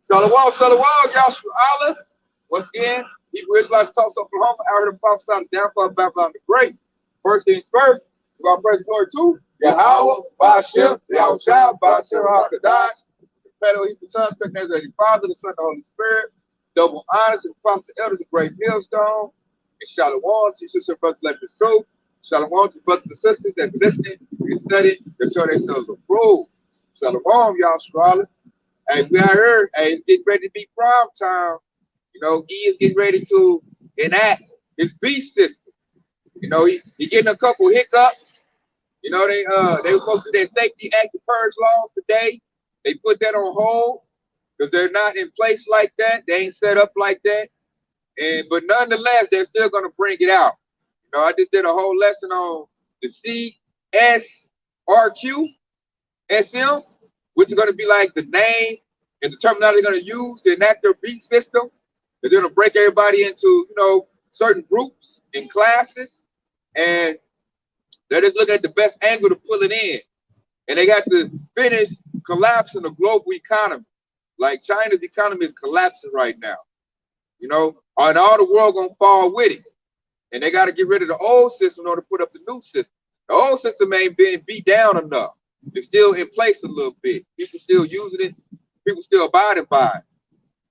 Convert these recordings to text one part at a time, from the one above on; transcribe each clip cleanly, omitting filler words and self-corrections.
Shalom, Yahshua Allah. Once again, Hebrew Israelites, Tulsa, Oklahoma, out here to prophesy the downfall of Babylon the Great. First things first, we got praise glory to Yahweh, Ba'ashem, Yahushua, Ba'ashem, HaKadosh, the Pedal Hebrew tongue, speaking as the Father, the Son, the Holy Spirit, double honors and prophets and elders, a great millstone, and shalom to sisters and brothers, let this truth. Shalom to brothers and sisters that's listening and studying, that show themselves approved. Shalom, Yahshua Allah. Hey, we out here, hey, it's getting ready to be prime time. You know, he is getting ready to enact his beast system. You know, he getting a couple hiccups. You know, they were supposed to do their safety act, the purge laws today. They put that on hold because they're not in place like that. They ain't set up like that. But nonetheless, they're still gonna bring it out. You know, I just did a whole lesson on the CSRQ SM, which is going to be like the name and the terminology they're going to use to enact their beat system. They're going to break everybody into, you know, certain groups and classes, and they're just looking at the best angle to pull it in. And they got to finish collapsing the global economy. Like China's economy is collapsing right now, you know, and all the world going to fall with it. And they got to get rid of the old system in order to put up the new system. The old system ain't been beat down enough. It's still in place a little bit. People still using it. People still abiding by it.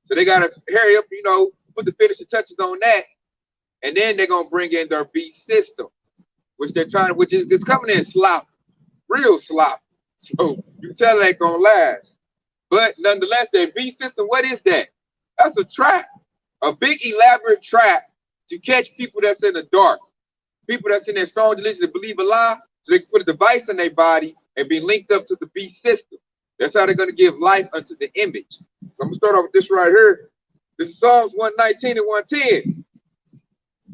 So they got to hurry up, you know, put the finishing touches on that. And then they're going to bring in their beast system, which they're trying to, which is it's coming in sloppy, real sloppy. So you tell it ain't going to last. But nonetheless, their beast system, what is that? That's a trap, a big elaborate trap to catch people that's in the dark, people that's in their strong religion to believe a lie, so they can put a device in their body and be linked up to the beast system. That's how they're going to give life unto the image. So I'm going to start off with this right here. This is Psalms 119 and 110.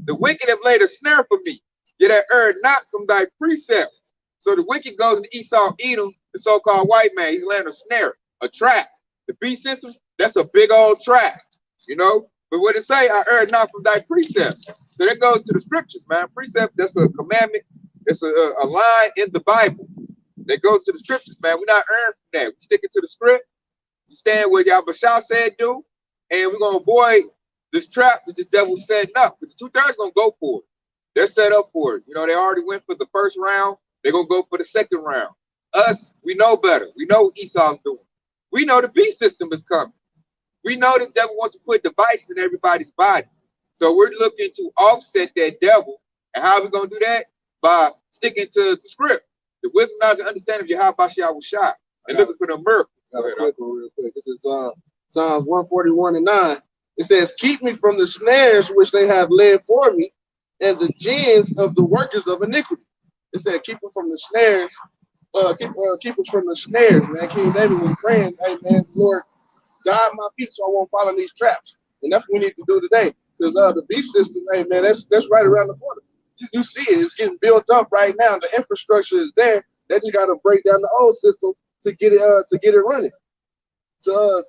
The wicked have laid a snare for me, yet I erred not from thy precepts. So the wicked goes into Esau, Edom, the so-called white man. He's laying a snare, a trap. The beast system, that's a big old trap, you know? But what it say? I erred not from thy precepts. So that goes to the scriptures, man. Precept, that's a commandment. It's a line in the Bible that goes to the scriptures, man. We're not earned from that. We sticking to the script. We stand where Yahushua said do, and we're gonna avoid this trap that this devil's setting up. Because 2/3 gonna go for it. They're set up for it. You know, they already went for the first round. They're gonna go for the second round. Us, we know better. We know what Esau's doing. We know the beast system is coming. We know the devil wants to put devices in everybody's body. So we're looking to offset that devil. And how are we gonna do that? By sticking to the script, the wisdom, knowledge, and understanding of Yahweh Shah, and looking for the miracle. Real quick. This is Psalms 141 and 9. It says, "Keep me from the snares which they have laid for me, and the gins of the workers of iniquity." It said, "Keep them from the snares." Keep us from the snares, man. King David was praying, "Hey, man, Lord, guide my feet so I won't fall in these traps." And that's what we need to do today, because the beast system, hey, man, that's right around the corner. You see it; it's getting built up right now. The infrastructure is there. They just got to break down the old system to get it running, to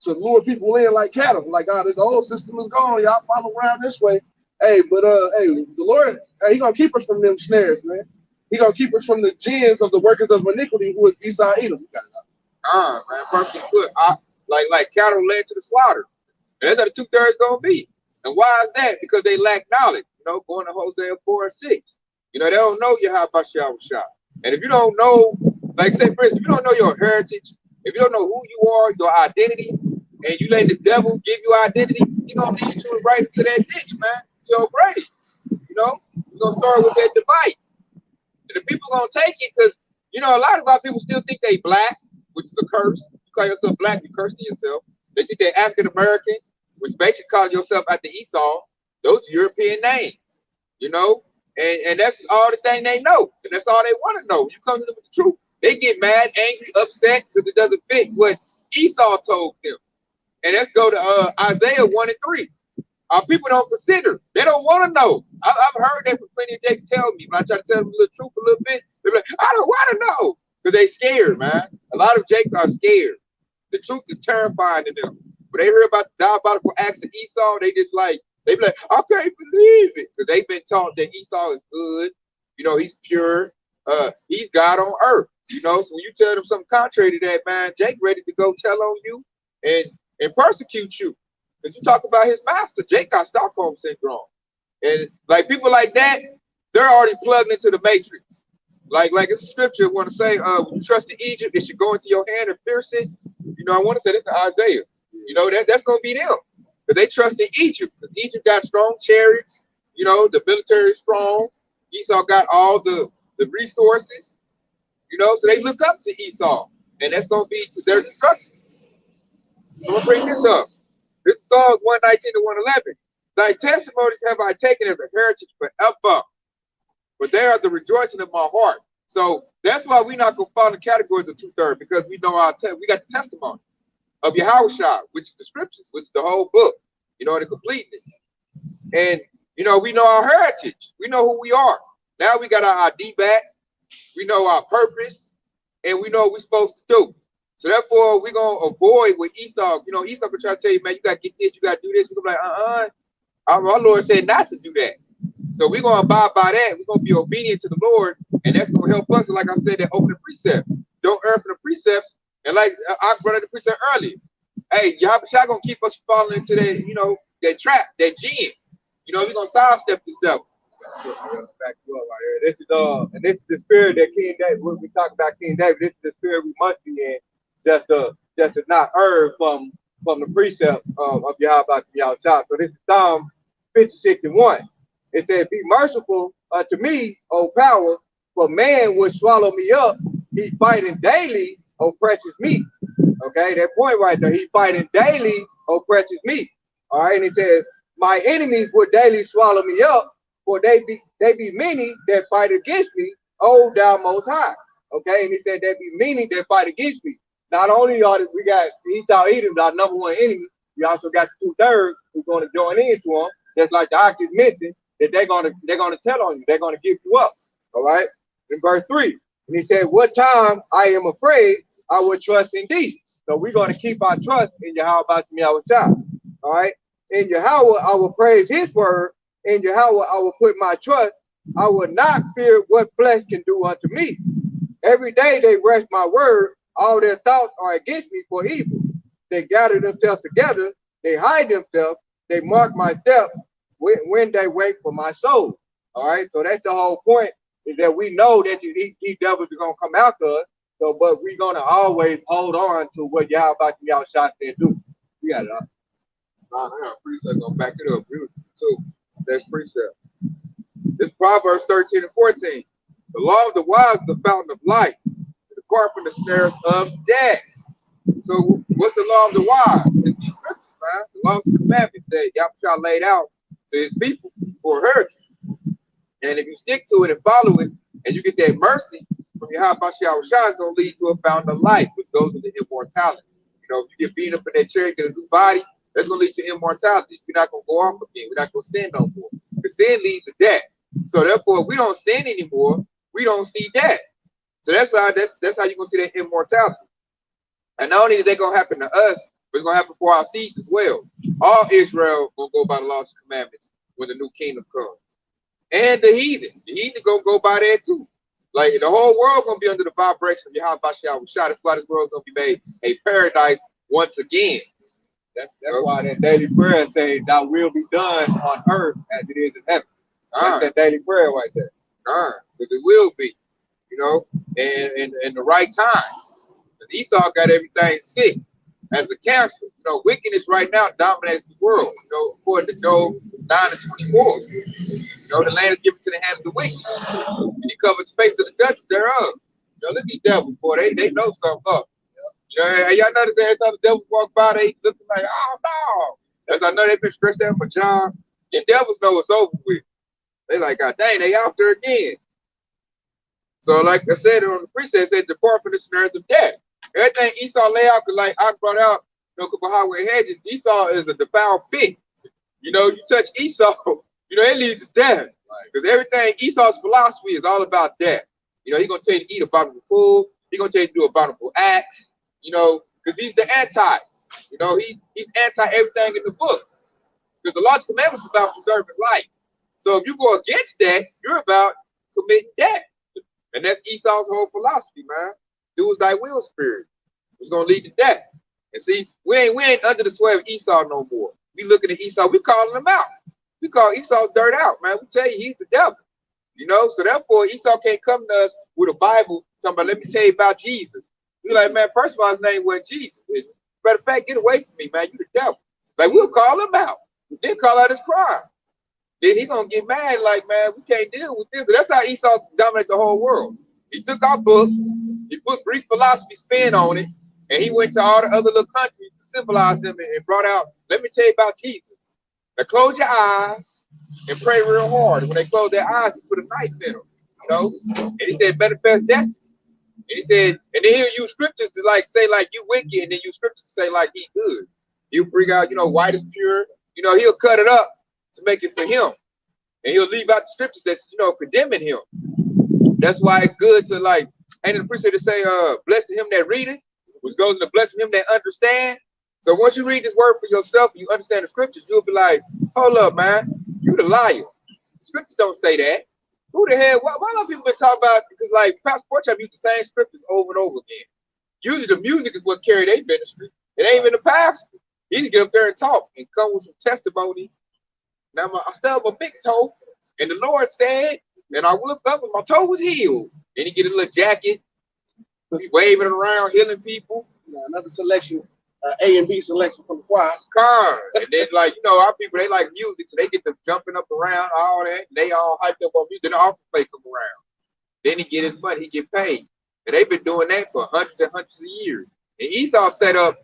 lure people in like cattle. Like, this old system is gone. Y'all follow around this way. Hey, but hey, the Lord, he gonna keep us from them snares, man. He gonna keep us from the gins of the workers of iniquity, who is Esau, Edom. You got it. Man, perfectly put. Like cattle led to the slaughter. And that's how the 2/3 gonna be. And why is that? Because they lack knowledge. You know, going to Hosea 4 and 6. You know, they don't know Yahweh Shah. And if you don't know, like say, for instance, if you don't know your heritage, if you don't know who you are, your identity, and you let the devil give you identity, he's gonna lead you right into that ditch, man. Your grave. You know, he's gonna start with that device. And the people gonna take it because, you know, a lot of our people still think they black, which is a curse. You call yourself black, you're cursing yourself. They think they're African Americans, which basically calling yourself after Esau. Those are European names, you know, and that's all the thing they know, and that's all they want to know. You come to them with the truth, they get mad, angry, upset because it doesn't fit what Esau told them. And let's go to Isaiah 1 and 3. Our people don't consider. They don't want to know. I've heard that from plenty of jakes tell me. When I try to tell them a little truth a little bit, they're like, I don't want to know. Because they scared, man. A lot of jakes are scared. The truth is terrifying to them. when they hear about the diabolical acts of Esau, they just like, they be like, I can't believe it. Because they've been taught that Esau is good, you know, he's pure, he's God on earth. You know, so when you tell them something contrary to that, man, Jake ready to go tell on you and persecute you. Because you talk about his master. Jake got Stockholm syndrome. And like people like that, they're already plugged into the matrix. Like it's a scripture want to say, when you trust in Egypt, it should go into your hand and pierce it. You know, I want to say this in Isaiah. You know, that's gonna be them. Because they trust in Egypt. Because Egypt got strong chariots, you know, the military is strong. Esau got all the resources, you know, so they look up to Esau. And that's gonna be to their destruction. So I'm gonna bring this up. This is Psalms 119 to 111. Thy testimonies have I taken as a heritage forever, but they are the rejoicing of my heart. So that's why we're not gonna fall in the categories of 2/3, because we know we got the testimony of Yahushua, which is the scriptures, which is the whole book, you know, the completeness. And you know, we know our heritage, we know who we are. Now we got our ID back, we know our purpose, and we know what we're supposed to do. So therefore, we're gonna avoid what Esau, you know, Esau can try to tell you, man, you gotta get this, you gotta do this. We're gonna be like, our Lord said not to do that. So we're gonna abide by that. We're gonna be obedient to the Lord, and that's gonna help us. Like I said, that open the precept. Don't err from the precepts. And like I brought up the precept earlier. Hey, Yahushua gonna keep us falling into that, you know, that trap, that gin. You know, we're gonna sidestep this devil. Back you up right here. This is and this is the spirit that King David. When we talk about King David, this is the spirit we must be in, just to not err from the precept of Yahweh Yahushua. So this is Psalm 50:61. It says, "Be merciful unto me, O power, for man would swallow me up. He fighting daily, O precious meat." Okay, that point right there. He fighting daily, O precious meat. All right, and it says, "My enemies would daily swallow me up, for they be many that fight against me, O thou most high." Okay, and he said there be many that fight against me. Not only are we got Esau Edom, our number one enemy, we also got the 2/3 who's going to join into them. Just like the Ox mentioned, that they're gonna tell on you, they're gonna give you up. All right. In verse 3, and he said, "What time I am afraid, I will trust in thee." So we're gonna keep our trust in Yahweh Yahushua. All right. In Yahweh, I will praise his word. In Yahweh, I will put my trust. I will not fear what flesh can do unto me. Every day they rest my word. All their thoughts are against me for evil. They gather themselves together. They hide themselves. They mark my steps when they wait for my soul. All right. So that's the whole point, is that we know that these devils are going to come after us. So, but we're going to always hold on to what Yahweh Yahushua said do. You got it up. I got a precept gonna back it up. Too. That's precept. It's Proverbs 13 and 14. The law of the wise is the fountain of life, to depart from the snares of death. So what's the law of the wise? It's these scriptures, man. The laws and commandments that Yahweh laid out to his people for heritage. And if you stick to it and follow it, and you get that mercy from Yahweh Yahushua, it's gonna lead to a fountain of life, which goes into immortality. You know, if you get beat up in that chair, get a new body, that's gonna lead to immortality. You're not gonna go off again. We're not gonna sin no more. Because sin leads to death. So therefore, if we don't sin anymore, we don't see death. So that's how you're gonna see that immortality. And not only is that gonna happen to us, but it's gonna happen for our seeds as well. All Israel gonna go by the laws and commandments when the new kingdom comes. And the heathen gonna go by that too. Like the whole world gonna be under the vibration of Yahweh Yahushua. That's why this world gonna be made a paradise once again. That's why that daily prayer says, "Thy will be done on earth as it is in heaven." That's that daily prayer right there. Because it will be, you know, and in the right time. Because Esau got everything sick as a cancer. You know, wickedness right now dominates the world. You know, according to Job 9 and 24. You know, the land is given to the hand of the wicked. And he covered the face of the judges thereof. You know, look at these devils, boy. They know something up. You know, y'all notice every time the devils walk by, they looking like, oh no. That's I know they've been stretched out for John. The devils know it's over with. They like, God dang, they out there again. So, like I said on the precept, it said, depart from the snares of death. Everything Esau lay out, because like I brought out, you know, a couple highway hedges, Esau is a defiled pig. You know, you touch Esau, you know, it leads to death. Because everything, Esau's philosophy is all about death. You know, he's going to tell you to eat abominable food. He's going to tell you to do abominable acts. You know, because he's the anti. You know, he's anti everything in the book. Because the largest commandment is about preserving life. So if you go against that, you're about committing death. And that's Esau's whole philosophy, man. Do as thy will, spirit. It's gonna lead to death. And see, we ain't under the sway of Esau no more. We looking at Esau, we calling him out. We call Esau dirt out, man. We tell you he's the devil. You know, so therefore Esau can't come to us with a Bible talking about, let me tell you about Jesus. We like, man, first of all, his name wasn't Jesus. Matter of fact, get away from me, man. You the devil. Like, we'll call him out. Then call out his crime. Then he gonna get mad, like, man, we can't deal with this. But that's how Esau dominated the whole world. He took our book, he put Greek philosophy spin on it, and he went to all the other little countries to symbolize them and brought out, let me tell you about Jesus. Now close your eyes and pray real hard. And when they close their eyes, he put a knife in them, you know? And he said, manifest destiny. And he said, and then he'll use scriptures to like say like you wicked, and then use scriptures to say like he good. He'll bring out, you know, white is pure. You know, he'll cut it up to make it for him. And he'll leave out the scriptures that's, you know, condemning him. That's why it's good to like, ain't it appreciate to say, blessed him that readeth, which goes into blessing him that understand. So once you read this word for yourself and you understand the scriptures, you'll be like, hold up, man, you the liar. The scriptures don't say that. Who the hell? Why have people been talking about? Because like Pastor Porchop used the same scriptures over and over again. Usually the music is what carried their ministry. It ain't even the pastor. He need to get up there and talk and come with some testimonies. Now I stubbed my big toe, and the Lord said, and I looked up and my toe was healed. Then he get a little jacket, he waving it around, healing people. Another selection, A and B selection from the choir. And then like, you know, our people, they like music, so they get them jumping up around, all that. They all hyped up on music. Then the offering plate come around. Then he get his money, he get paid. And they've been doing that for hundreds and hundreds of years. And Esau set up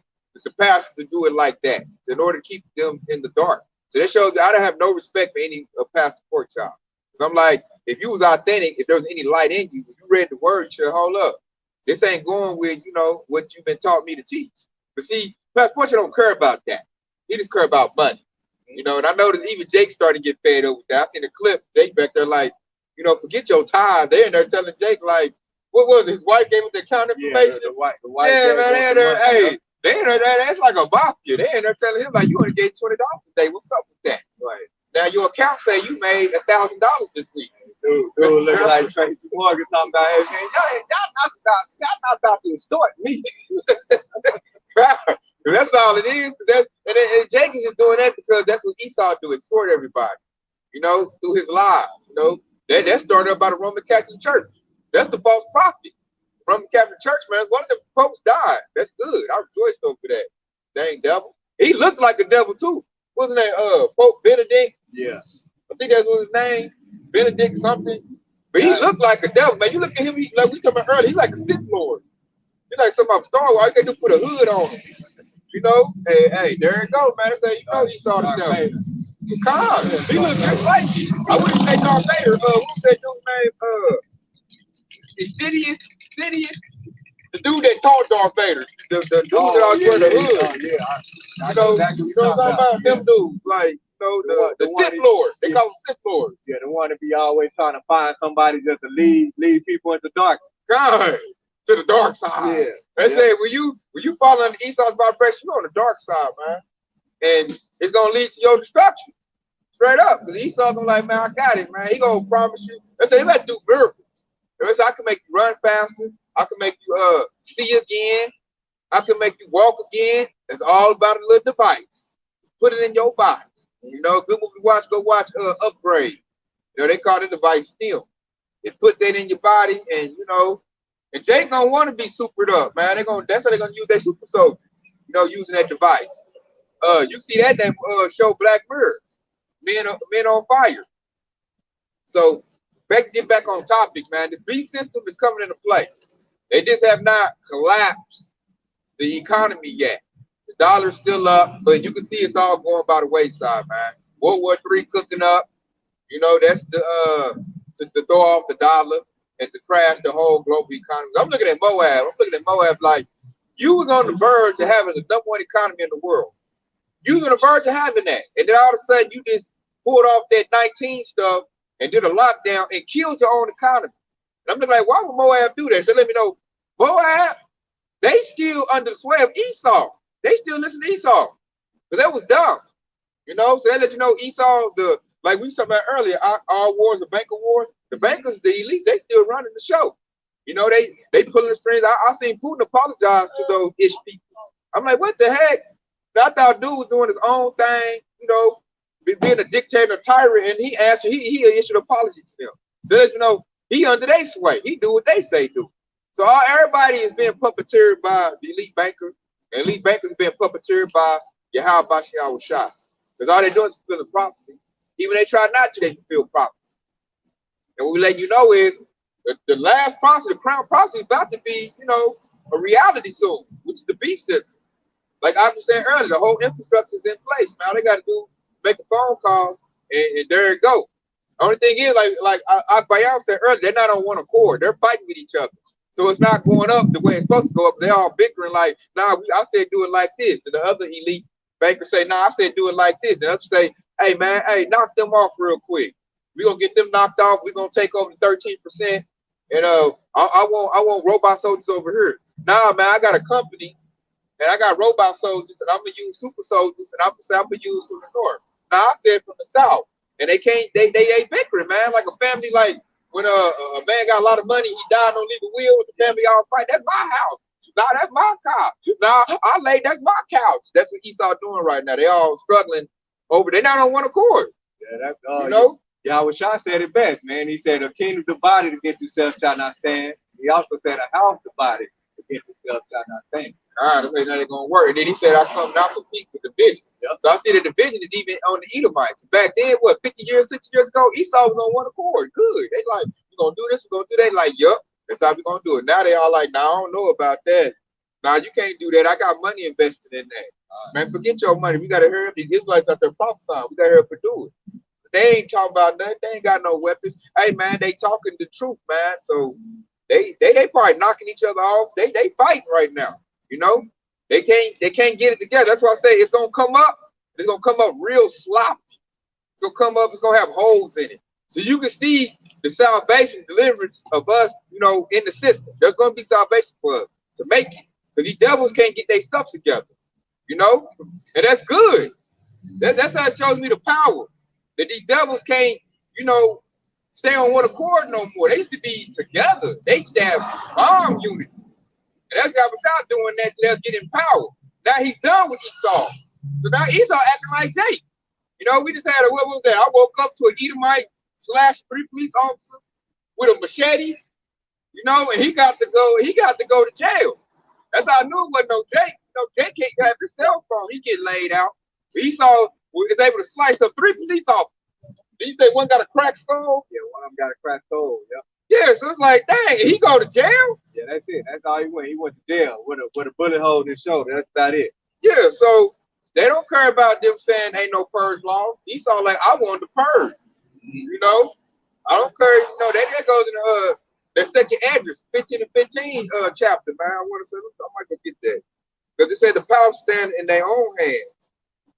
the pastor to do it like that in order to keep them in the dark. So that shows I don't have no respect for any Pastor Pork Chop. I'm like, if you was authentic, if there was any light in you, if you read the word, you should hold up. This ain't going with, you know, what you've been taught me to teach. But see, Pastor Pork Chop don't care about that. He just care about money. You know, and I noticed even Jake started to get fed over that. I seen a clip, Jake back there like, you know, forget your tithes. They're in there telling Jake like, what was it? His wife gave him the account information. The wife yeah, man, they in there, hey. They in there, that's like a mafia. They in there telling him like, you only gave $20 today. What's up with that? Right. Now your account say you made $1,000 this week. Dude looking like Tracy Morgan talking about, hey man, y'all not about to extort me. That's all it is. And Jake is just doing that because that's what Esau do, extort everybody. You know, through his lies. You know, that started up by the Roman Catholic Church. That's the false prophet. Roman Catholic Church, man, one of the popes died. That's good. I rejoiced over that. Dang devil. He looked like a devil too. What's his name? Pope Benedict. Yeah. I think that was his name. Benedict something. But he looked like a devil, man. You look at him, he, like we talking about earlier, he's like a Sith Lord. He's like some of Star Wars. All you gotta do is put a hood on him. You know? Hey, there it goes, man. That's how you know he saw the devil. Come, he looked just like you. I wouldn't say Darth Vader. What was that dude's name? Insidious. The dude that taught Darth Vader. The dude that always wear the hood. I you know what I'm talking about? Them dudes, like, you know, the Sith Lord. They call them Sith Lords. Yeah, the one to be always trying to find somebody just to lead people into darkness. God, to the dark side. Yeah. They say when you fall under Esau's vibration, you're on the dark side, man. And it's gonna lead to your destruction. Straight up. Because Esau's gonna like, man, I got it, man. He gonna promise you. They say they got to do miracles. They say I can make you run faster. I can make you see again. I can make you walk again. It's all about a little device. Put it in your body. You know, good movie to watch, go watch Upgrade. You know, they call the device still. They put that in your body, and you know, and they ain't gonna want to be supered up, man. That's how they're gonna use their super soldiers, you know, using that device. You see that show Black Mirror, Men on Fire. So get back on topic, man. This beast system is coming into play. They just have not collapsed the economy yet. The dollar's still up, but you can see it's all going by the wayside, man. World War III cooking up. You know, that's to throw off the dollar and to crash the whole global economy. I'm looking at Moab. I'm looking at Moab like you was on the verge of having the #1 economy in the world. You was on the verge of having that. And then all of a sudden you just pulled off that 19 stuff and did a lockdown and killed your own economy. And I'm looking like, why would Moab do that? So let me know, Moab, they still under the sway of Esau. they still listen to Esau. Because that was dumb. You know, so they let you know Esau, like we was talking about earlier, our wars, the banker wars, the bankers, the elites, they still running the show. You know, they pulling the strings. I seen Putin apologize to those ish people. I'm like, what the heck? I thought dude was doing his own thing, you know, being a dictator, a tyrant, and he answered, he issued an apology to them. So that you know, he under their sway. He do what they say do. So everybody is being puppeteered by the elite bankers, and elite bankers being puppeteered by Yahweh Shah. Because all they're doing is fulfilling prophecy. Even they try not to, they fulfill prophecy. And what we let you know is the last prophecy, the crown prophecy, is about to be, you know, a reality soon, which is the beast system. Like I was saying earlier, the whole infrastructure is in place. Now they got to do make a phone call, and there it go. The only thing is, like Bayam said earlier, they're not on one accord. They're fighting with each other. So it's not going up the way it's supposed to go up. They're all bickering like, nah, I said do it like this. And the other elite bankers say, nah, I said do it like this. And the others say, hey, man, hey, knock them off real quick. We're going to get them knocked off. We're going to take over the 13%. And I want robot soldiers over here. Nah, man, I got a company. And I got robot soldiers, and I'm gonna use super soldiers, and I'm gonna use from the north. Now I said from the south, and they can't. They bickering, man. Like a family, like when a man got a lot of money, he died, don't leave a will, with the family all fight. That's my house. Nah, that's my car. Nah, that's my couch. That's what Esau doing right now. They all struggling over. They're not on one accord. Yeah, that's you know. Yahweh Shah said it best, man. He said, "A kingdom divided against itself shall not stand." He also said, "A house divided against itself shall not stand." All right, I say now they're gonna work. And then he said, I come not to peace with division. Yep. So I see the division is even on the Edomites. Back then, what, 50 years, 60 years ago, Esau was on one accord. Good. They like, we're gonna do this, we're gonna do that. Like, yup, that's how we're gonna do it. Now they all like, nah, I don't know about that. Nah, you can't do that. I got money invested in that. Man, forget your money. We gotta hurry up. These Israelites out there prophesying. We gotta hurry up and do it. They ain't talking about nothing. They ain't got no weapons. Hey man, they talking the truth, man. So they probably knocking each other off. They fighting right now. You know, they can't get it together. That's why I say it's gonna come up. It's gonna come up real sloppy. It's gonna come up. It's gonna have holes in it. So you can see the salvation, deliverance of us. You know, in the system. There's gonna be salvation for us to make it, because these devils can't get their stuff together. You know, and that's good. That's how it shows me the power that these devils can't. You know, stay on one accord no more. They used to be together. They used to have bomb unity. And that's how Yahweh doing that, so they'll get in power. Now he's done with Esau. So now Esau acting like Jake. You know, we just had what was that? I woke up to an Edomite / 3 police officers with a machete, you know, and he got to go to jail. That's how I knew it wasn't no Jake. You know, Jake can't have his cell phone. He get laid out. Esau is able to slice up 3 police officers. Did you say one got a cracked skull? Yeah, one of them got a cracked skull. Yep. Yeah, so it's like, dang, he go to jail? Yeah, that's it. That's all he went. He went to jail with a bullet hole in his shoulder. That's about it. Yeah, so they don't care about them saying ain't no purge law. Esau like, I want to purge. You know, I don't care. You know, that goes in that second address, 15 and 15 chapter, man. I want to say, I might go get that. Because it said the power stand in their own hands.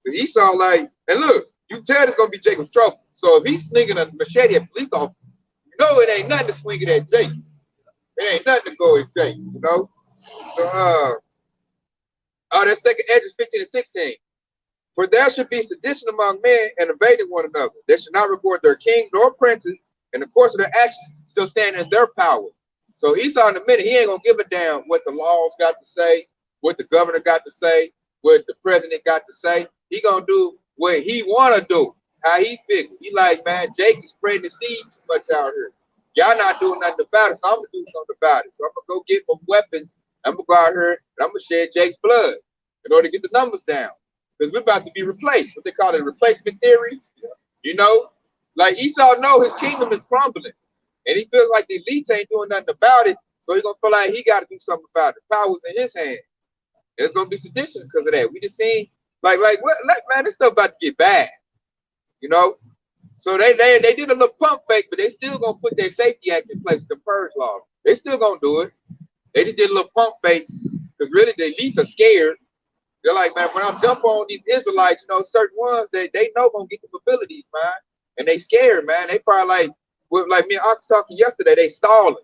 So Esau like, and look, you tell it's gonna be Jacob's trouble. So if he's slinging a machete at police officer, you know it ain't nothing to swing it at Jake. It ain't nothing to go at Jake, you know. So that second address, 15 and 16. For there should be sedition among men and invading one another. They should not reward their king nor princes, and the course of their actions still stand in their power. So Esau in a minute, he ain't gonna give a damn what the laws got to say, what the governor got to say, what the president got to say. He gonna do what he wanna do, how he figure. He like, man, Jake is spreading the seed too much out here. Y'all not doing nothing about it, so I'm gonna do something about it. So I'm gonna go get my weapons. I'm gonna go out here and I'm gonna shed Jake's blood in order to get the numbers down. Because we're about to be replaced. What they call it, replacement theory. You know, like Esau know his kingdom is crumbling. And he feels like the elites ain't doing nothing about it. So he's gonna feel like he gotta do something about it. Power's in his hands. And it's gonna be sedition because of that. We just seen like what, man, this stuff about to get bad. You know? So they did a little pump fake, but they still gonna put their safety act in place with the purge law. They still gonna do it. They just did a little pump fake because really the elites are scared. They're like, man, when I jump on these Israelites, you know, certain ones they know gonna get the abilities, man. And they scared, man. They probably like me and Ox talking yesterday, they stalling.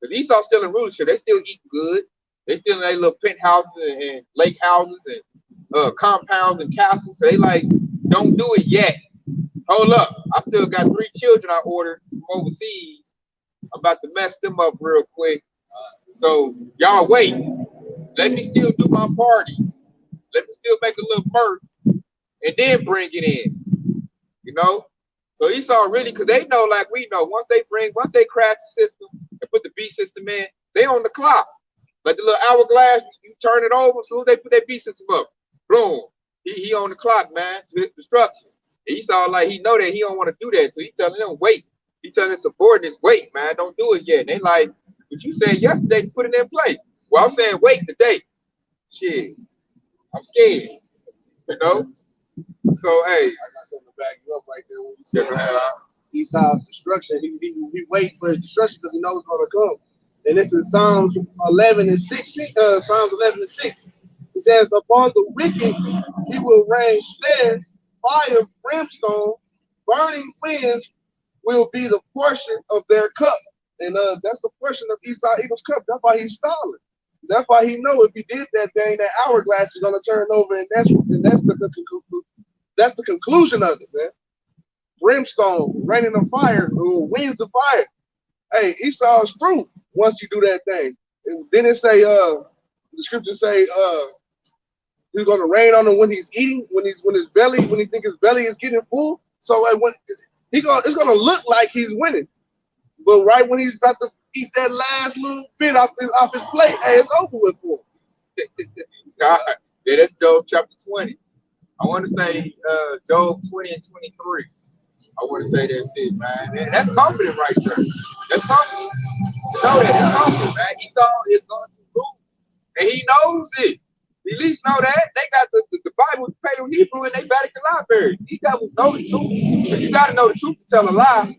Because Esau's still in rulership, they still eat good. They still in their little penthouses and lake houses and compounds and castles. So they like, don't do it yet. Hold up. I still got 3 children I ordered from overseas. I'm about to mess them up real quick. So y'all wait. Let me still do my parties. Let me still make a little mirth and then bring it in. You know? So Esau really, because they know, like we know, once they crash the system and put the B system in, they on the clock. Like the little hourglass, you turn it over, so they put that B system up. Boom. He on the clock, man, to his destruction. And Esau, like, he know that he don't want to do that, so he telling them, wait. He telling his subordinates, wait, man, don't do it yet. And they like, but you said yesterday to put it in place. Well, I'm saying wait today. Shit, I'm scared. You know? So, hey. I got something to back you up right there when you said Esau's destruction. He wait for his destruction because he knows it's going to come. And this is Psalms 11 and 16. Psalms 11 and 6. He says, upon the wicked he will rain snares, fire, brimstone, burning winds will be the portion of their cup. And that's the portion of Esau Eagle's cup. That's why he's stalling. That's why he know if he did that thing, that hourglass is going to turn over, and that's the conclusion of it, man. Brimstone, raining of fire, winds of fire. Hey, Esau's through once you do that thing. And then it say, the scriptures say, he's gonna rain on him when he's eating, when he think his belly is getting full. So when it's gonna look like he's winning, but right when he's about to eat that last little bit off his plate, hey, it's over with for him. God, yeah, that's Job chapter 20. I want to say Job 20 and 23. I want to say that's it, man. And that's confident right there. That's confident. You know that. It's confident, man. Esau is going to lose. And he knows it. He at least know that. They got the Bible, the Paleo-Hebrew, in their Vatican library. These devils know the truth. But you got to know the truth to tell a lie.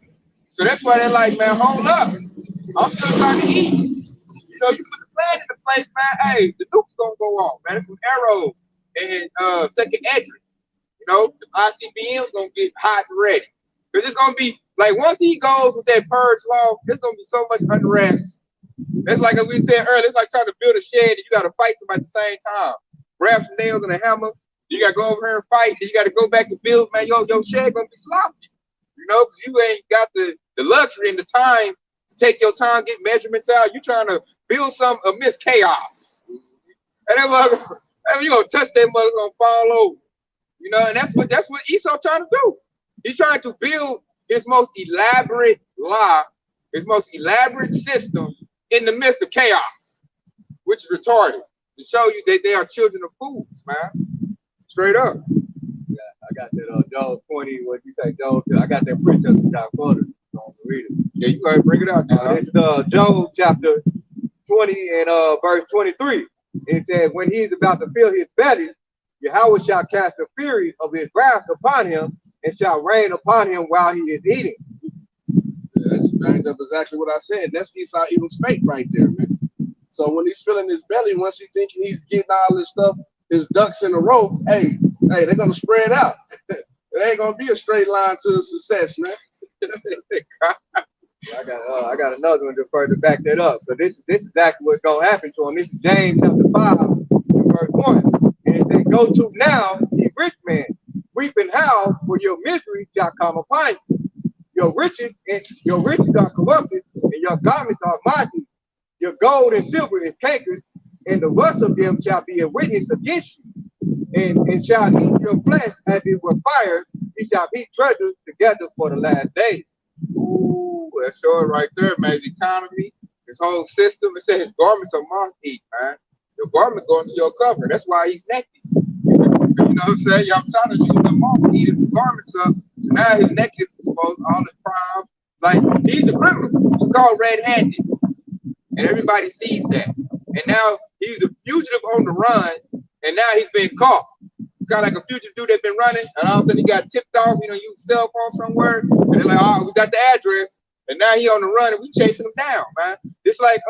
So that's why they're like, man, hold up. I'm still trying to eat. You know, you put the plan into place, man. Hey, the nuke's going to go off, man. There's some arrows and second edges. You know, the ICBM's going to get hot and ready. Because it's going to be, like, once he goes with that purge law, there's going to be so much unrest. That's like we said earlier, it's like trying to build a shed and you got to fight somebody at the same time. Grab some nails and a hammer. You got to go over here and fight. Then you got to go back to build, man. Your shed going to be sloppy. You know, because you ain't got the luxury and the time to take your time, get measurements out. You're trying to build something amidst chaos. And then you're going to touch that mother, going to fall over. You know, and that's what Esau trying to do. He's trying to build his most elaborate lie, his most elaborate system in the midst of chaos, which is retarded, to show you that they are children of fools, man. Straight up. Yeah, I got that Job 20, what you say, Job? I got that precept in John Quarter. Read it. Yeah, you go ahead and bring it out. This is Job chapter 20 and verse 23. It says, when he is about to fill his belly, Yahweh shall cast the fury of his wrath upon him and shall rain upon him while he is eating. That's exactly what I said. That's Esau Eagle's fate right there, man. So when he's filling his belly, once he thinking he's getting all this stuff, his ducks in a row, hey, they're gonna spread out. It ain't gonna be a straight line to success, man. I got another one to further back that up. So this is exactly what's gonna happen to him. This is James chapter 5, verse 1. And it says, go to now, ye rich man, weep and howl, for your misery shall come upon you. Your riches are corrupted, and your garments are mighty. Your gold and silver is cankered, and the rust of them shall be a witness against you. And shall eat your flesh as it were fire. He shall heap treasures together for the last days. Ooh, that's sure right there, man. His economy, his whole system. It said his garments are moth-eaten, man. Your garment going to your covering. That's why he's naked. You know what I'm saying? I'm trying to use the moth eat his garments up. So now his neck is exposed, all his crimes. Like, he's a criminal. He's called red-handed. And everybody sees that. And now he's a fugitive on the run, and now he's been caught. It's kind of like a fugitive dude that's been running, and all of a sudden he got tipped off, you know, used a cell phone somewhere, and they're like, oh, we got the address. And now he on the run, and we chasing him down, man. It's like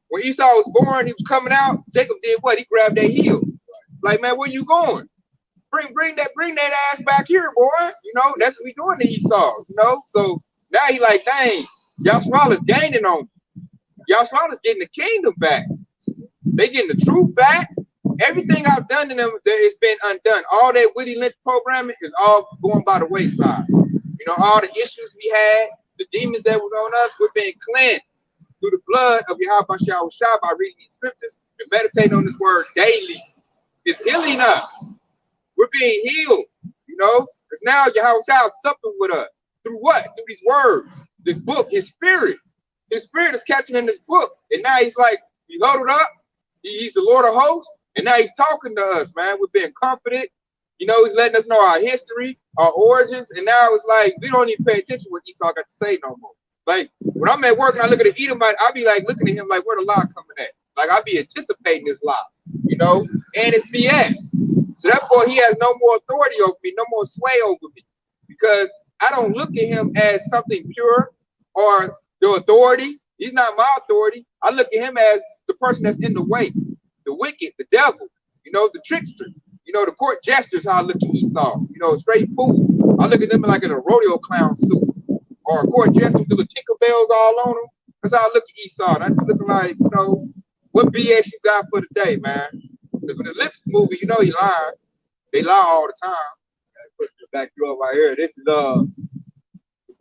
when Esau was born, he was coming out, Jacob did what? He grabbed that heel. Like, man, where you going? Bring that ass back here, boy. You know, that's what we doing to Esau, you know? So now he like, dang, Yahshua is gaining on me. Yahshua is getting the kingdom back. They getting the truth back. Everything I've done to them, it's been undone. All that Willie Lynch programming is all going by the wayside. You know, all the issues we had, the demons that was on us, we're being cleansed through the blood of Yahweh Shah by reading these scriptures and meditating on this word daily. It's healing us. We're being healed, you know, because now Yahweh Shah is supping with us. Through what? Through these words, this book, his spirit. His spirit is captured in this book. And now he's like, he huddled up. He's the Lord of hosts. And now he's talking to us, man. We're being confident. You know, he's letting us know our history, our origins. And now it's like, we don't even pay attention to what Esau got to say no more. Like, when I'm at work and I look at the Edomite, I'll be like looking at him like, where the lie coming at? Like, I'll be anticipating this lie, you know? And it's BS. So therefore, he has no more authority over me, no more sway over me. Because I don't look at him as something pure or the authority. He's not my authority. I look at him as the person that's in the way, the wicked, the devil, you know, the trickster, you know, the court jesters, how I look at Esau, you know, straight fool. I look at them like in a rodeo clown suit or a court jester with the Tinker Bells all on him. That's how I look at Esau. And I just looking like, you know, what BS you got for the day, man? Because when the lips moving, you know he lies. They lie all the time. Put the back you up right here. This is the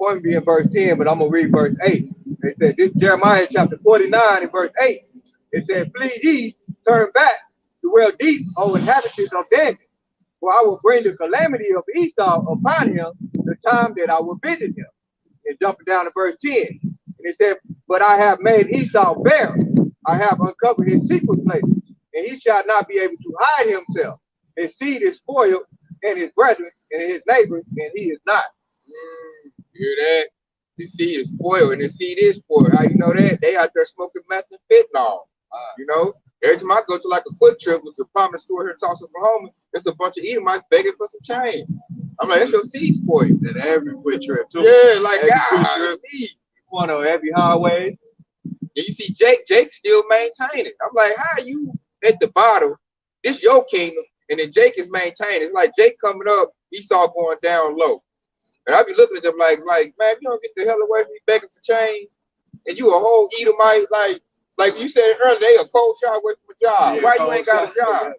point being verse 10, but I'm gonna read verse 8. They said this Jeremiah chapter 49 and verse 8. It said, flee ye, turn back to well deep, O inhabitants of David, for I will bring the calamity of Esau upon him the time that I will visit him. And jumping down to verse 10. And it said, but I have made Esau barren. I have uncovered his secret places, and he shall not be able to hide himself. His seed is spoiled, and his brethren, and his neighbors, and he is not. You hear that? His seed is spoiled, and his seed is spoiled. How you know that? They out there smoking meth and fentanyl. You know, every time I go to like a quick trip, which is a prominent store here in Tulsa, Oklahoma, there's a bunch of Edomites begging for some change. I'm like, that's your seed spoiled. And every quick trip, too. Yeah, like every God, one on every highway. And you see Jake still maintaining. I'm like, how are you at the bottom? This your kingdom, and then Jake is maintaining. It's like Jake coming up, Esau going down low. And I be looking at them like, man, you don't get the hell away from me begging for change, and you a whole Edomite, like you said earlier, they a cold shot away from a job. Why you ain't got a job?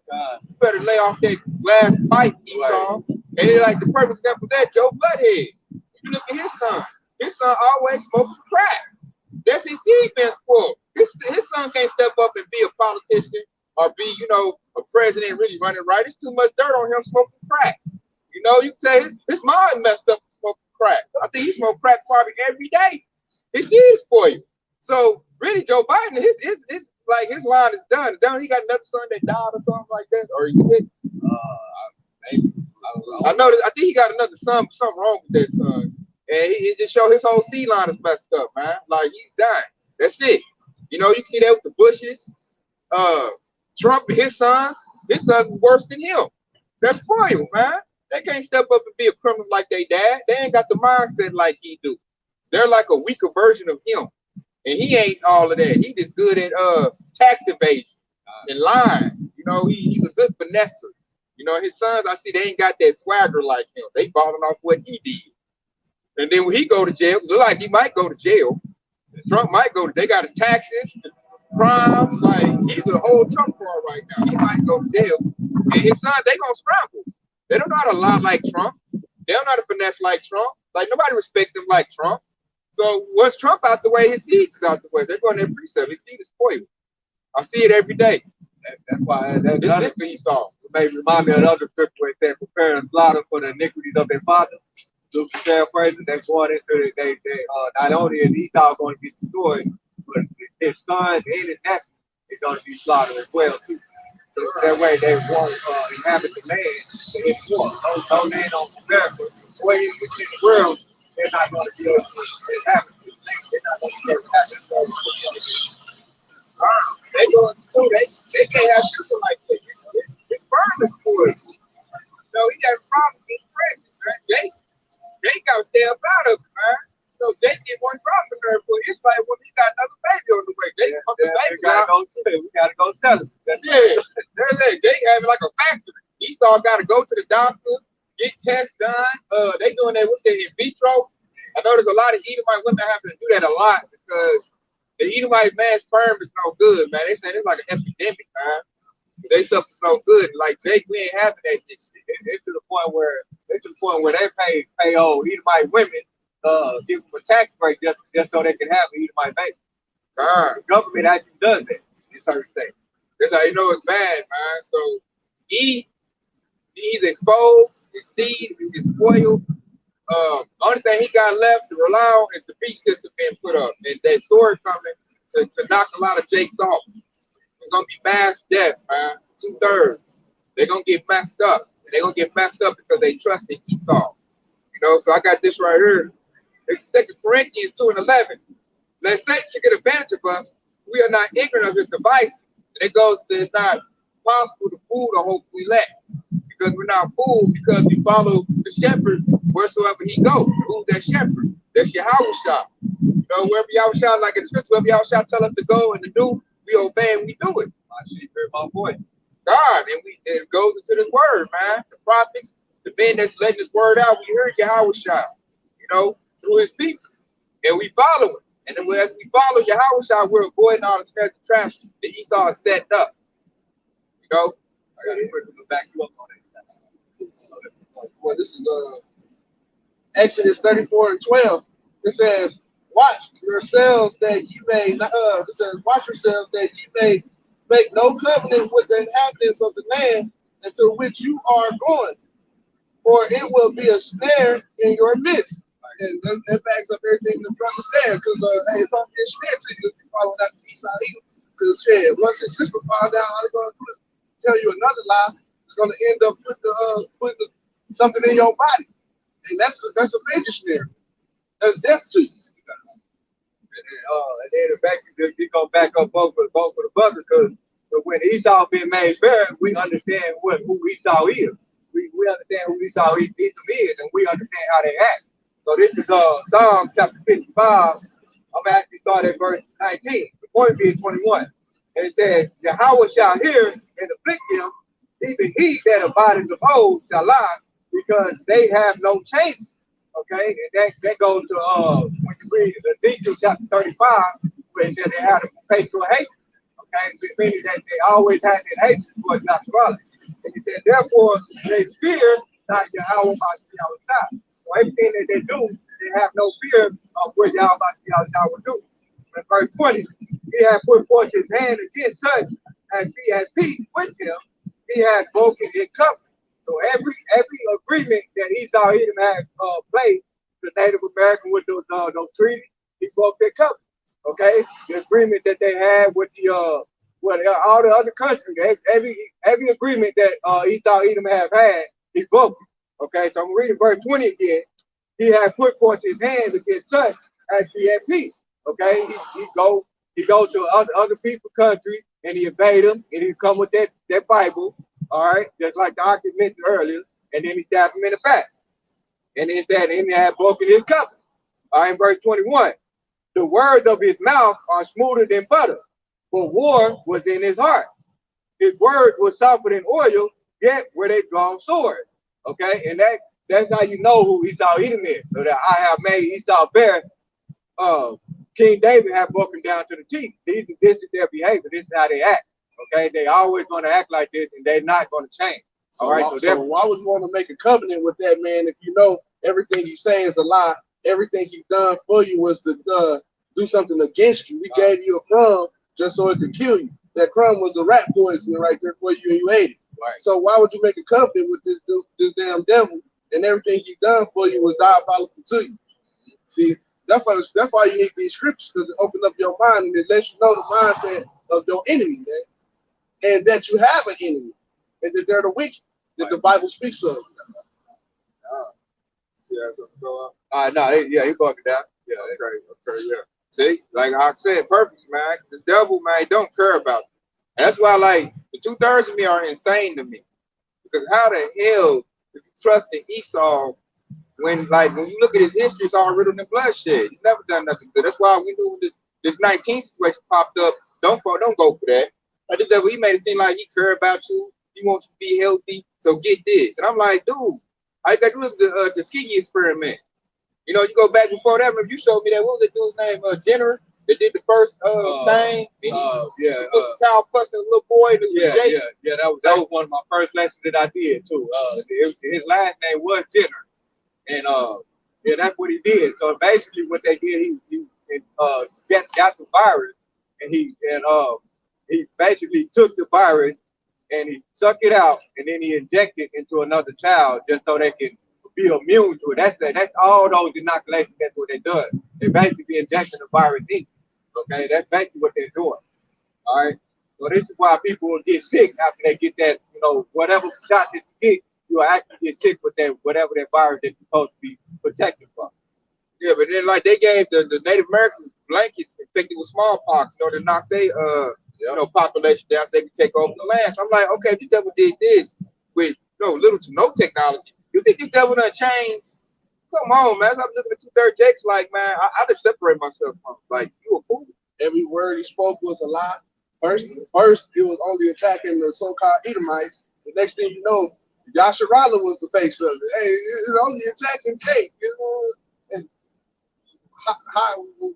You better lay off that glass pipe, Esau. Right. And it's like the perfect example of that, Joe Butthead. You look at his son. His son always smoking crack. That's his seed being spoiled. His son can't step up and be a politician or be, you know, a president really running right. It's too much dirt on him smoking crack. You know, you can tell his mind messed up smoking crack. I think he smoked crack probably every day. His seed is spoiled. So really, Joe Biden, his like his line is done. He got another son that died or something like that, or he's sick. Maybe. I don't know. I know. I think he got another son. Something wrong with that son, and he just showed his whole seed line is messed up, man. Like he's dying. That's it. You know, you can see that with the Bushes, Trump and his sons. His sons is worse than him. That's spoiled, man. They can't step up and be a criminal like they dad. They ain't got the mindset like he do. They're like a weaker version of him. And he ain't all of that. He just good at tax evasion and lying. You know, he's a good finesser. You know, his sons, I see they ain't got that swagger like him. They balling off what he did. And then when he go to jail, look like he might go to jail. Trump might go to, they got his taxes, crimes, like he's a whole Trump card right now. He might go to jail. And his sons, they gonna scramble. They don't know how to lie like Trump. They don't know how to finesse like Trump. Like nobody respect them like Trump. So once Trump out the way, his seed is out the way. They're going to precept. His seed is spoiled. I see it every day. That's why that's it for Esau. It may remind me of the other scripture where it said, prepare and slaughter for the iniquities of their father. Luke paraphrasing, they're going into they not only is Esau going to be destroyed, but his sons and his nephews are going to be slaughtered as well too. So that way they won't inhabit the land to anymore. Those land on America, way in the world, they're not going to be able to inhabit the land. They're not going to be able to inhabit the land. They going to they can't have children like that. It's burning for it. No, he got a problem getting pregnant, man. Jake got to stay up out of it, man. So Jake get one drop in there, but it's like when he got another baby on the way. Jake pump the baby out. We gotta go tell him. Yeah, there's that. Jake having like a factory. Esau got to go to the doctor, get tests done. They doing that, what's that, in vitro? I know there's a lot of Edomite women having to do that a lot because The Edomite man's sperm is no good, man. They say it's like an epidemic, man. They stuff is no good. Like Jake, we ain't having that shit. It's to the point where they pay old Edomite women give them a tax break just so they can have an Edomite baby. The government actually does that in certain states. That's how you know it's bad, man. So he's exposed, his seed is spoiled. Only thing he got left to rely on is the beast system being put up. And that sword coming to knock a lot of Jakes off. It's gonna be mass death, man. 2/3. They're gonna get messed up. And they're gonna get messed up because they trusted Esau. You know, so I got this right here. It's 2 Corinthians 2:11. Let Satan should get advantage of us. We are not ignorant of his devices. And it goes to it's not possible to fool the hope we lack. Because we're not fooled because we follow the shepherd wheresoever he goes. Who's that shepherd? That's Yahushua. You know, wherever Yahushua, like in the scripture, wherever Yahushua tell us to go and to do, we obey and we do it. My sheep hear my voice. God, and it goes into this word, man. The prophets, the men that's letting this word out, we heard Yahushua, you know, through his people. And we follow it. And then as we follow Yahushua, we're avoiding all the snares and traps that Esau is setting up. You know? I got to back you up on it. Well, this is Exodus 34:12. It says, "Watch yourselves that you may." It says, "Watch yourselves that you may make no covenant with the inhabitants of the land into which you are going, or it will be a snare in your midst." And that backs up everything the brother said, because hey, it's gonna be a snare to you if you follow that Esau either. Because shit, once his sister falls down, all they're gonna do is tell you another lie. It's gonna end up putting something in your body, and that's a major snare. That's death to you. And then the back, you go back up both for the brother, because when Esau being made barren, we understand who Esau is. We understand who Esau is, and we understand how they act. So this is Psalm chapter 55. I'm actually start at verse 19. The point being 21. And it says, Yahweh shall hear and afflict him, even he that abideth of old shall lie, because they have no change. Okay, and that goes to when you read Ezekiel chapter 35, where it says they had a perpetual hate. Okay, meaning that they always had that hate towards Nasrallah. And he said, therefore, they fear not Yahweh by Yahweh. So everything that they do, they have no fear of what Yahweh will do. In verse 20, he had put forth his hand against such as be at peace with him. He had broken his covenant. So every agreement that Esau Edom had played, the Native American with those treaties, he broke their covenant. Okay, the agreement that they had with all the other countries, every agreement that Esau Edom have had, he broke it. Okay, so I'm reading verse 20 again. He had put forth his hands against such as be at peace. Okay, he go to other people's country and he invade them and he come with that Bible. All right, just like the argument mentioned earlier, and then he stabbed him in the back. And then said, and he had broken his covenant. All right, in verse 21, the words of his mouth are smoother than butter, but war was in his heart. His words were softer than oil, yet were they drawn swords. Okay, and that's how you know who Esau Edom is. So that I have made Esau bare. King David have broken down to the teeth. This is their behavior. This is how they act. Okay, they always going to act like this, and they're not going to change. All right. So why would you want to make a covenant with that man if you know everything he's saying is a lie? Everything he's done for you was to do something against you. He gave you a crumb just so it could kill you. That crumb was a rat poison right there for you, and you ate it. Right. So why would you make a covenant with this damn devil, and everything he's done for you was diabolical to you? See, that's why you need these scriptures, to open up your mind, and it lets you know the mindset of your enemy, man. And that you have an enemy, and that they're the wicked, that the Bible speaks of. He broke it down. Yeah, okay, yeah. See, like I said, perfect, man. The devil, man, don't care about you. And that's why, like, the 2/3 of me are insane to me. Because how the hell if you trust in Esau when you look at his history, it's all riddled in bloodshed. He's never done nothing good. That's why we knew when this 19 situation popped up, don't go for that. Like the devil, he made it seem like he care about you. He wants you to be healthy. So get this. And I'm like, dude, all you got to do is the Tuskegee experiment. You know, you go back before that, remember you showed me that, what was that dude's name? Jenner? They did the first thing. Kyle fussing a little boy. Yeah. That was one of my first lessons that I did too. His last name was Jenner, and yeah, that's what he did. So basically, what they did, he got the virus, and he basically took the virus and he sucked it out, and then he injected it into another child just so they can be immune to it. That's all those inoculations. That's what they do. They basically injecting the virus in. Okay, that's basically what they're doing. All right. So this is why people will get sick after they get that, whatever shot that you get, you'll actually get sick with that, whatever that virus that you're supposed to be protected from. Yeah, but then like they gave the Native Americans blankets infected with smallpox, to knock their population down so they can take over the land. So I'm like, okay, the devil did this with little to no technology. You think this devil done changed? Come on, man. So I'm looking at 2/3 Jakes like, man, I just separate myself from him. Like, you a fool. Every word he spoke was a lie. First, it was only attacking the so-called Edomites. The next thing you know, Yasharala was the face of it. Hey, it's only attacking Jake. And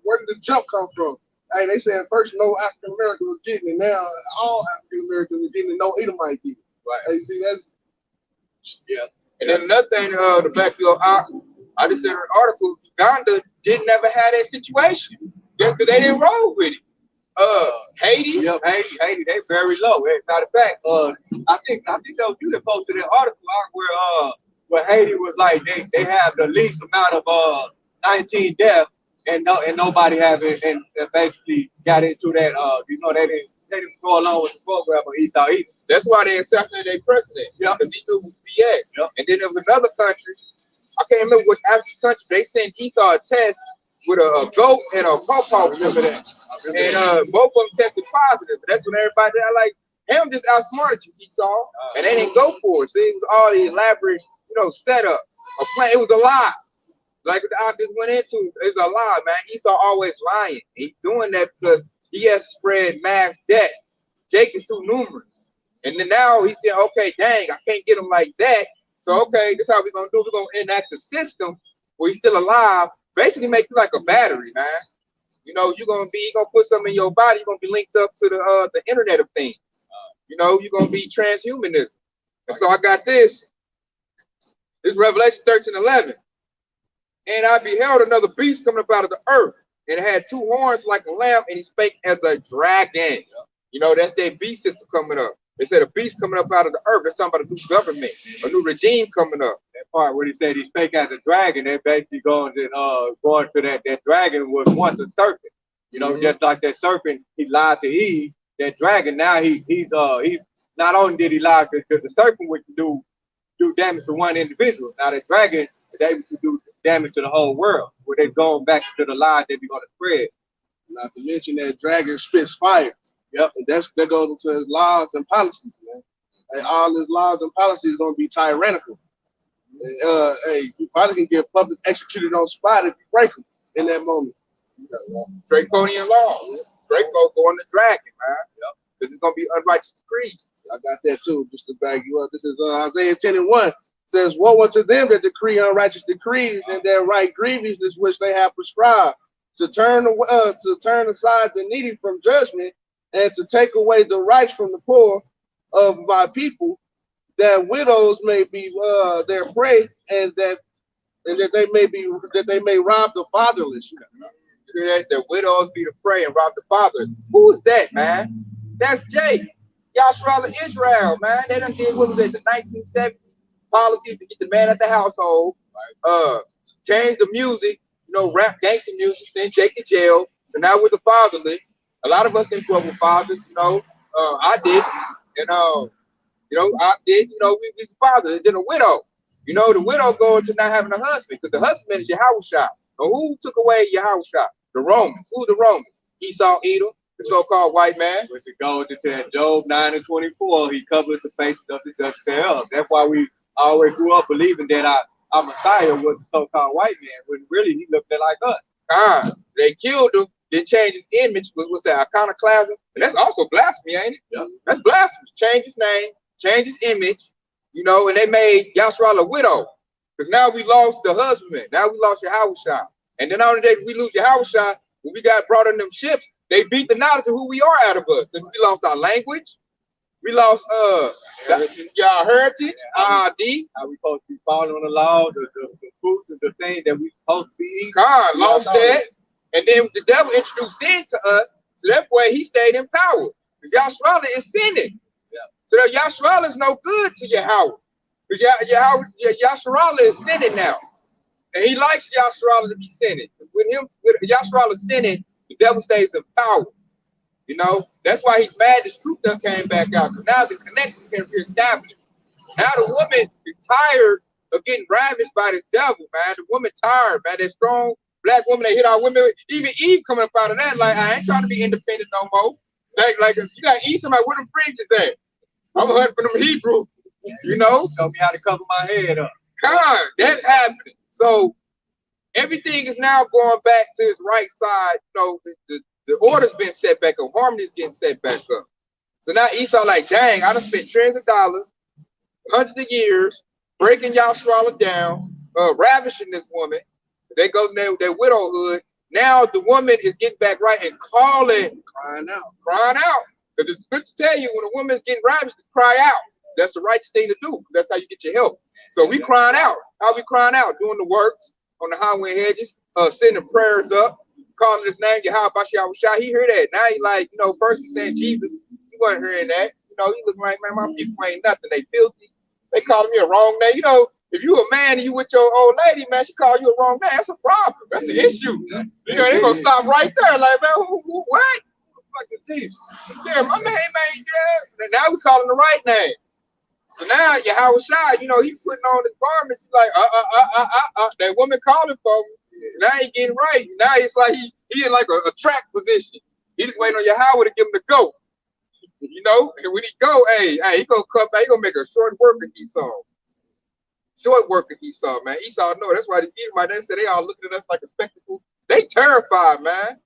where did the jump come from? Hey, they said first no African American was getting it. Now all African Americans are getting it. No Edomite get it. Right. Hey, see, that's And then another thing, to back you up, I just said in an article, Uganda didn't ever have that situation. Because they didn't roll with it. Haiti. Yep, Haiti, they very low. Matter of fact, I think that was you that posted that article where Haiti was like they have the least amount of 19 deaths and nobody having and basically got into that they didn't go along with the program of Esau either. That's why they assassinated their president. Yeah, because he knew it was BS. Yep. And then there was another country, I can't remember which African country, they sent Esau a test with a goat and a pawpaw. Remember that? And both of them tested positive. But that's when everybody there like, him just outsmarted you, Esau. And they didn't go for it. See, it was all the elaborate, setup, a plan. It was a lie. Like I just went into, it's a lie, man. Esau always lying. He's doing that because he has to spread mass debt. Jake is too numerous. And then now he said, okay, dang, I can't get him like that. So, okay, this is how we're going to do. We're going to enact the system where he's still alive, basically make you like a battery, man. You're going to put something in your body. You're going to be linked up to the Internet of Things. You're going to be transhumanism. And so I got this. This is Revelation 13:11. And I beheld another beast coming up out of the earth. And it had 2 horns like a lamb, and he spake as a dragon. That's their beast system coming up. They said a beast coming up out of the earth. They're talking about a new government, a new regime coming up. That part where he said he spake as a dragon, they're basically going to that dragon was once a serpent. Just like that serpent, he lied to Eve. That dragon now he's not only did he lie because the serpent would do damage to one individual. Now the dragon is able to do damage to the whole world, where they're going back to the lies they're going to spread. Not to mention that dragon spits fire. Yep, and that goes into his laws and policies, man. And all his laws and policies are going to be tyrannical. And, you probably can get public executed on spot if you break them in that moment. Draconian law. Draco going to dragon, man. Yep. Because it's going to be unrighteous decrees. I got that too, just to back you up. This is Isaiah 10:1. It says, woe unto them that decree unrighteous decrees and that write grievousness which they have prescribed, to turn aside the needy from judgment, and to take away the rights from the poor of my people, that widows may be their prey, and that they may rob the fatherless. That the widows be the prey and rob the fatherless. Who is that, man? That's Jake. Yasharala Israel, man. They done did, what was it, the 1970s policy to get the man at the household, change the music, rap gangster music, send Jake to jail. So now we're the fatherless. A lot of us didn't grow up with fathers, I did. And I did, we fathers, then a widow. The widow going to not having a husband, because the husband is Yahushua. Now who took away Yahushua? The Romans. Who the Romans? Esau, Edom, the so-called white man. Which it goes into that Job 9:24, he covers the faces of the dust thereof. That's why we always grew up believing that our Messiah was the so-called white man, when really he looked like us. They killed him, then changed his image. What's that, iconoclasm? And that's also blasphemy, ain't it? Yep. That's blasphemy. Change his name, change his image, and they made Yasharala a widow. Because now we lost the husband. Now we lost Yahushua. And then not only did we lose Yahushua, when we got brought in them ships, they beat the knowledge of who we are out of us. And we lost our language. We lost our heritage, our ID. How we supposed to be following the law, the fruits and the things that we supposed to be eating. God lost that. And then the devil introduced sin to us. So that way he stayed in power. Because Yahshua is sinning. Yeah. So that Yahshua is no good to Yahweh. Because Yahshua is sinning now. And he likes Yahshua to be sinning. With Yahshua sinning, the devil stays in power. You know, that's why he's mad this truth done came back out. Because now the connection can be established. Now the woman is tired of getting ravaged by this devil, man. The woman tired, man. That strong black woman that hit our women. Even Eve coming up out of that, like, I ain't trying to be independent no more. Like if you got to eat somebody, where them fringes at? I'm hunting for them Hebrew, you know? Tell me how to cover my head up. God, that's happening. So everything is now going back to its right side. You know, the order's been set back up. Harmony's getting set back up. So now Esau like, dang, I done spent trillions of dollars, hundreds of years, breaking Yahshua down, ravishing this woman. There goes their widowhood. Now the woman is getting back right and crying out. Because the scriptures tell you when a woman is getting ravished, to cry out. That's the right thing to do. That's how you get your help. So we crying out. How we crying out? Doing the works on the highway hedges, sending prayers up, calling his name, Yahweh Shah. He heard that. Now he like, you know, first he saying Jesus. He wasn't hearing that. You know, he looking like, man, my people ain't nothing. They filthy. They calling me a wrong name. You know, if you a man and you with your old lady, man, she call you a wrong name. That's a problem. That's an issue. You know, they gonna stop right there. Like, man, what? Yeah, my name ain't there. Now we calling the right name. So now Yahweh Shai, you know, he putting on his garments. He's like, that woman calling for me. So now he getting right. Now it's like he in like a track position. He just waiting on Yahweh to give him the go. You know, and when he go, hey, he gonna come back. He gonna make a short work of Esau. Short work of Esau, man. Esau, no, that's why the Edomites said they all looking at us like a spectacle. They terrified, man.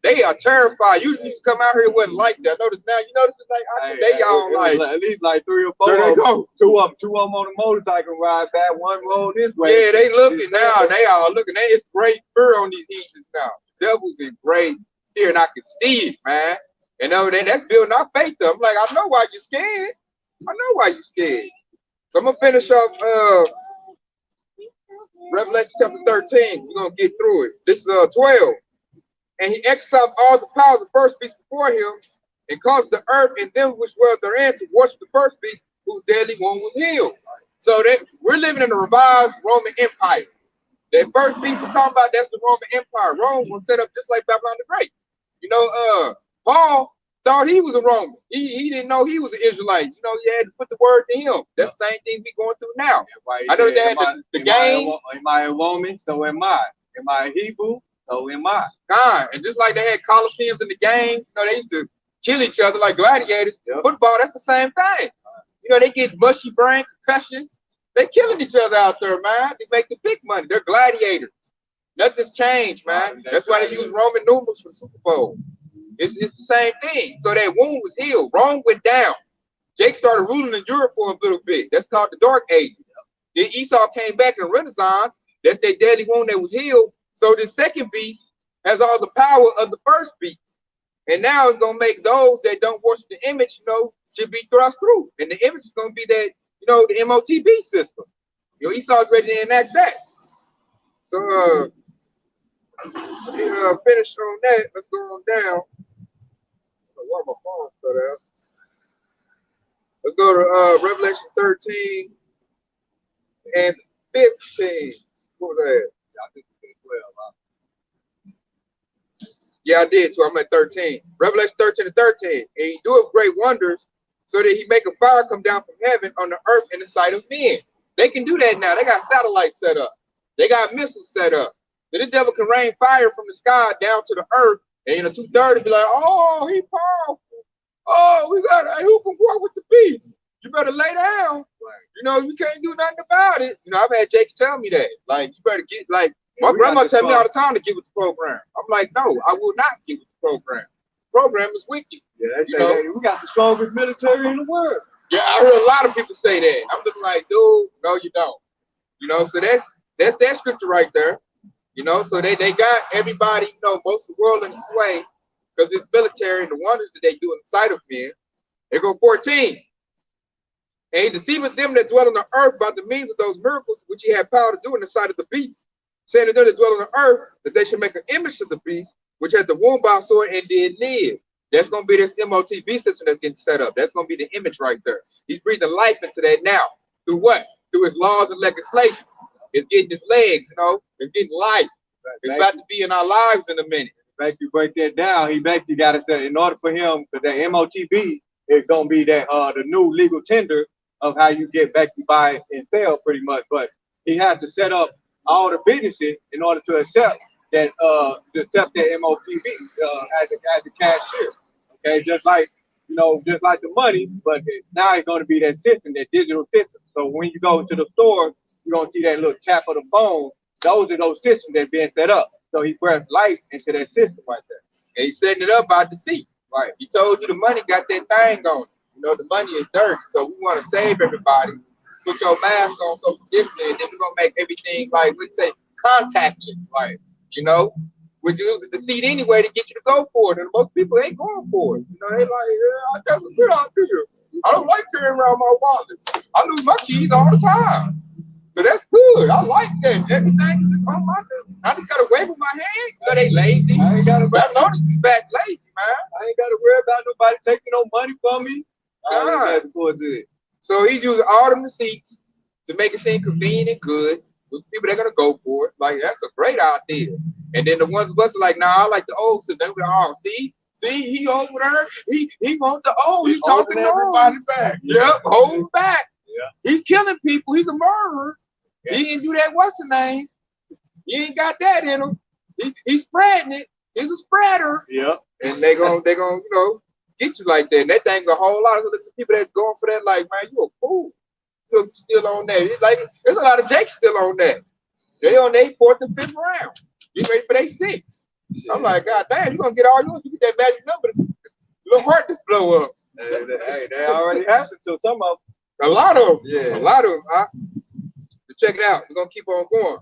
They are terrified. You used to come out here, it wasn't like that. Notice now, you notice it's like they all like at least like 3 or 4. There they go. Two of them on the motorcycle ride back, one road this way. Yeah, they looking now. They all looking. It's great fear on these heathens now. The devil's in great fear, and I can see it, man. And over there, that's building our faith up. I'm like, I know why you're scared. I know why you're scared. So I'm gonna finish up Revelation chapter 13. We're gonna get through it. This is 12. And he exercised all the power of the first beast before him, and caused the earth and them which dwell therein to worship the first beast, whose deadly wound was healed. So that we're living in a revised Roman Empire. That first beast we're talking about, that's the Roman Empire. Rome was set up just like Babylon the Great. You know, Paul thought he was a Roman. He didn't know he was an Israelite. You know, you had to put the word to him. That's the same thing we going through now. I know they had the games. Am I a Roman? So am I. Am I a Hebrew? So am I. God, and just like they had coliseums in the game, you know, they used to kill each other like gladiators. Yep. Football, that's the same thing. You know, they get mushy brain concussions. They killing each other out there, man. They make the big money. They're gladiators. Nothing's changed, man. That's why they use Roman numerals for the Super Bowl. It's the same thing. So that wound was healed. Rome went down. Jake started ruling in Europe for a little bit. That's called the Dark Ages. Then Esau came back in the Renaissance. That's their deadly wound that was healed. So the second beast has all the power of the first beast. And now it's going to make those that don't worship the image, you know, should be thrust through. And the image is going to be that, you know, the MOTB system. You know, Esau's ready to enact that. So, let me finish on that. Let's go on down. Why my phone cut out? Let's go to Revelation 13 and 15. What was that? I think it's 12. Yeah, I did too. I'm at 13. Revelation 13 and 13. And he doeth great wonders, so that he make a fire come down from heaven on the earth in the sight of men. They can do that now. They got satellites set up. They got missiles set up. So this devil can rain fire from the sky down to the earth. And you know, 2:30 be like, oh, he powerful. Oh, we got who can war with the beast? You better lay down. Right. You know, you can't do nothing about it. You know, I've had Jakes tell me that. Like, you better get like my grandma tell me all the time to get with the program. I'm like, no, I will not get with the program. The program is wicked. Yeah, that's we got the strongest military in the world. Yeah, I heard a lot of people say that. I'm looking like, dude, no, you don't. You know, so that's that scripture right there. You know, so they got everybody, you know, most of the world in the sway because it's military and the wonders that they do in the sight of men. They go 14. And he deceiveth them that dwell on the earth by the means of those miracles which he had power to do in the sight of the beast, saying to them that dwell on the earth that they should make an image of the beast, which had the wound by a sword and did live. That's going to be this MOTB system that's getting set up. That's going to be the image right there. He's breathing life into that now. Through what? Through his laws and legislation. It's getting his legs, you know. It's getting life. It's about to be in our lives in a minute. If you break that down, he basically got to say, in order for him, because that MOTB is going to be that the new legal tender of how you get back to buy and sell pretty much. But he has to set up all the businesses in order to accept that MOTB as a cashier. Okay, just like just like the money, but now it's going to be that system, that digital system. So when you go to the store, you're going to see that little tap of the phone. Those are those systems that are being set up. So he breathed life into that system right there. And he's setting it up by deceit. Right. He told you the money got that thing on it. You know, the money is dirty. So we want to save everybody. Put your mask on social distancing, and then we're going to make everything, like, let's say, contactless. Right. You know, which use the deceit anyway to get you to go for it. And most people ain't going for it. You know, they like, yeah, that's a good idea. I don't like carrying around my wallet. I lose my keys all the time. So that's good. I like that. Everything is just on my list. I just gotta wave with my hand. You know, they lazy. I ain't gotta. But I notice is back lazy, man. I ain't gotta worry about nobody taking no money from me. I ain't got to so he's using all them receipts to make it seem convenient and good with people that are gonna go for it. Like, that's a great idea. And then the ones of us are like, nah, I like the old system. They were see, he over there. He want the old. He's talking to everybody back. Yep, hold back. Yeah. He's killing people. He's a murderer. Yeah. He didn't do that. What's the name? He ain't got that in him. He's spreading it. He's a spreader. Yeah. And they gonna get you like that. And that thing's a whole lot of other people that's going for that. Like, man, you a fool. You're still on that. It's like there's a lot of Jakes still on that. They on their 4th and 5th round. Get ready for their 6th. Yeah. I'm like, God damn, you're gonna get all yours. You get that magic number. Your heart just blow up. Hey, they already happened to some of them. A lot of them. Yeah. A lot of them. But check it out. We're going to keep on going.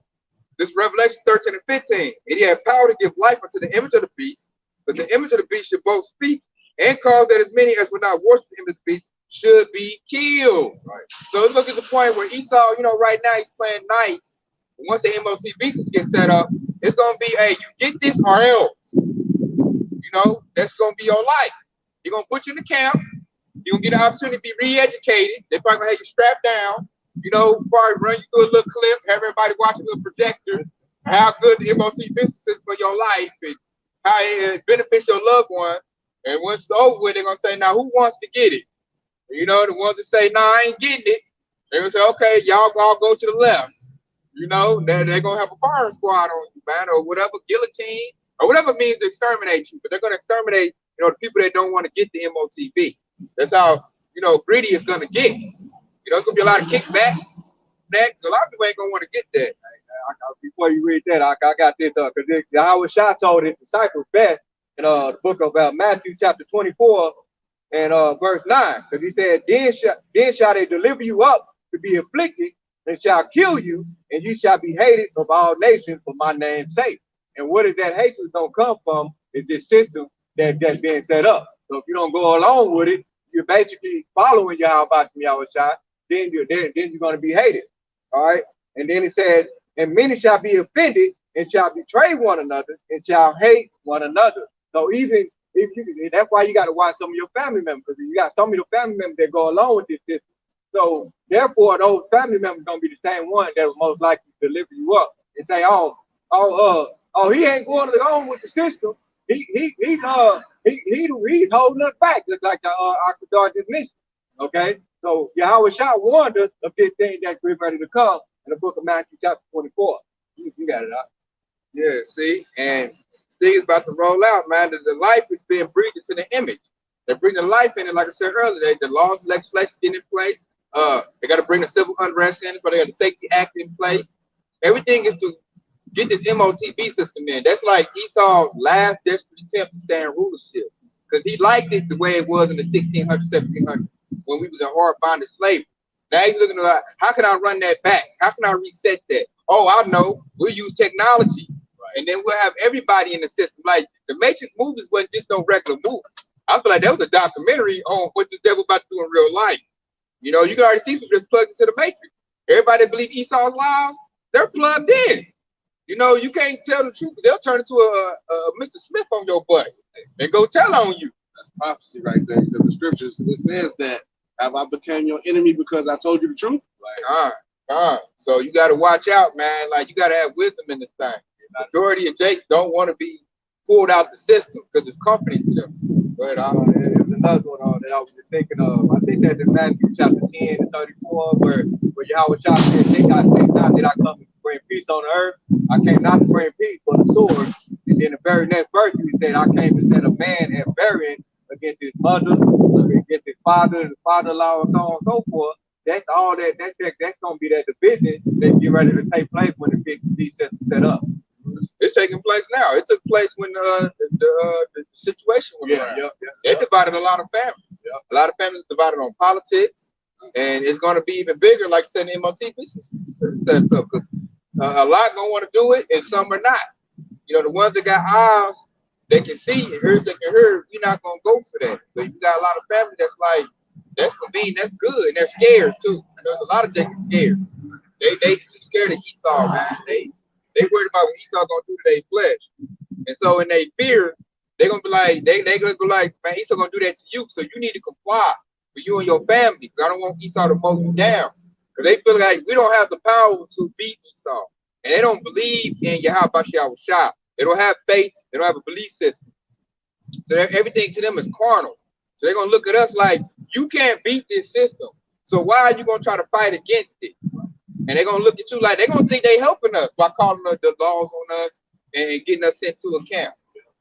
This Revelation 13 and 15. And he had power to give life unto the image of the beast. But the image of the beast should both speak and cause that as many as would not worship the image of the beast should be killed. Right. So look at the point where Esau, right now he's playing nice. Once the MOTB gets set up, it's going to be, hey, you get this or else. That's going to be your life. He's going to put you in the camp. You're going to get an opportunity to be re-educated. They're probably going to have you strapped down, probably run you through a little clip, have everybody watching a little projector, how good the MOT business is for your life and how it benefits your loved one. And once it's over with, they're going to say, now, who wants to get it? The ones that say, nah, I ain't getting it, they're going to say, okay, y'all all go to the left. They're going to have a firing squad on you, man, or whatever, guillotine, or whatever means to exterminate you. But they're going to exterminate, the people that don't want to get the MOTB. That's how, greedy it's going to get. It's going to be a lot of kickback. Next, a lot of people ain't going to want to get that. Before you read that, I got this, because Howard Shah told his disciples best in the book of Matthew chapter 24 and verse 9. Because he said, then shall they deliver you up to be afflicted and shall kill you, and you shall be hated of all nations for my name's sake. And what is that hatred going to come from is this system that's being set up. So if you don't go along with it, you're basically following Yahweh Shah, then you're going to be hated. All right. And then it says, and many shall be offended and shall betray one another and shall hate one another. So even if that's why you got to watch some of your family members, because you got some of your family members that go along with this system. So therefore, those family members going to be the same one that will most likely deliver you up and say, he ain't going along with the system. He's holding us back, just like Akhdar just mentioned. Okay, so Yahweh Shah warned us of this thing that's ready to come in the book of Matthew chapter 24. You got it out. Yeah, see, and thing is about to roll out, man. The life is being breathed into the image. They're bringing life in it, like I said earlier. The laws, legislation getting in place. They got to bring the civil unrest in, but they got the Safety Act in place. Everything is to get this MOTB system in. That's like Esau's last desperate attempt to stay in rulership, because he liked it the way it was in the 1600s, 1700s, when we was in hard bondage slavery. Now he's looking at, how can I run that back? How can I reset that? Oh, I know. We'll use technology. And then we'll have everybody in the system. Like the Matrix movies wasn't just no regular movie. I feel like that was a documentary on what the devil about to do in real life. You know, you can already see people just plugged into the Matrix. Everybody that believe Esau's lies, they're plugged in. You know, you can't tell the truth. They'll turn into a Mr. Smith on your butt and go tell on you. That's prophecy right there, because the scriptures, it says that, have I become your enemy because I told you the truth? Like, so you got to watch out, man. Like, you got to have wisdom in this thing. The majority of Jakes don't want to be pulled out the system because it's comforting to them. But there's another one that I was just thinking of. I think that's in Matthew chapter 10 and 34, where Yahweh Shah said, think not that I come to bring peace on the earth. I came not to bring peace, but a sword. And then the very next verse, he said, I came to set a man at variance against his mother, against his father, his father-in-law, and so on and so forth. That's all that's gonna be that division that get ready to take place when the big beast set up. It's taking place now. It took place when the situation was around. They divided a lot of families. A lot of families divided on politics, and it's going to be even bigger, like I said, in MOT business sets up, because a lot gonna want to do it, and some are not. You know, the ones that got eyes, they can see, and ears they can hear. We're not gonna go for that. So you got a lot of family that's like, that's convenient, that's good, and they're scared too. And there's a lot of Jacobs scared. They too scared of Esau, man. They worried about what Esau gonna do to their flesh. And so in their fear, they're gonna be like, they gonna go like, man, Esau gonna do that to you. So you need to comply for you and your family, because I don't want Esau to mow you down. Because they feel like we don't have the power to beat Esau. And they don't believe in Yahweh Shah. They don't have faith, they don't have a belief system. So everything to them is carnal. So they're gonna look at us like, you can't beat this system. So why are you gonna try to fight against it? And they're gonna look at you like they're gonna think they helping us by calling the laws on us and getting us sent to a camp.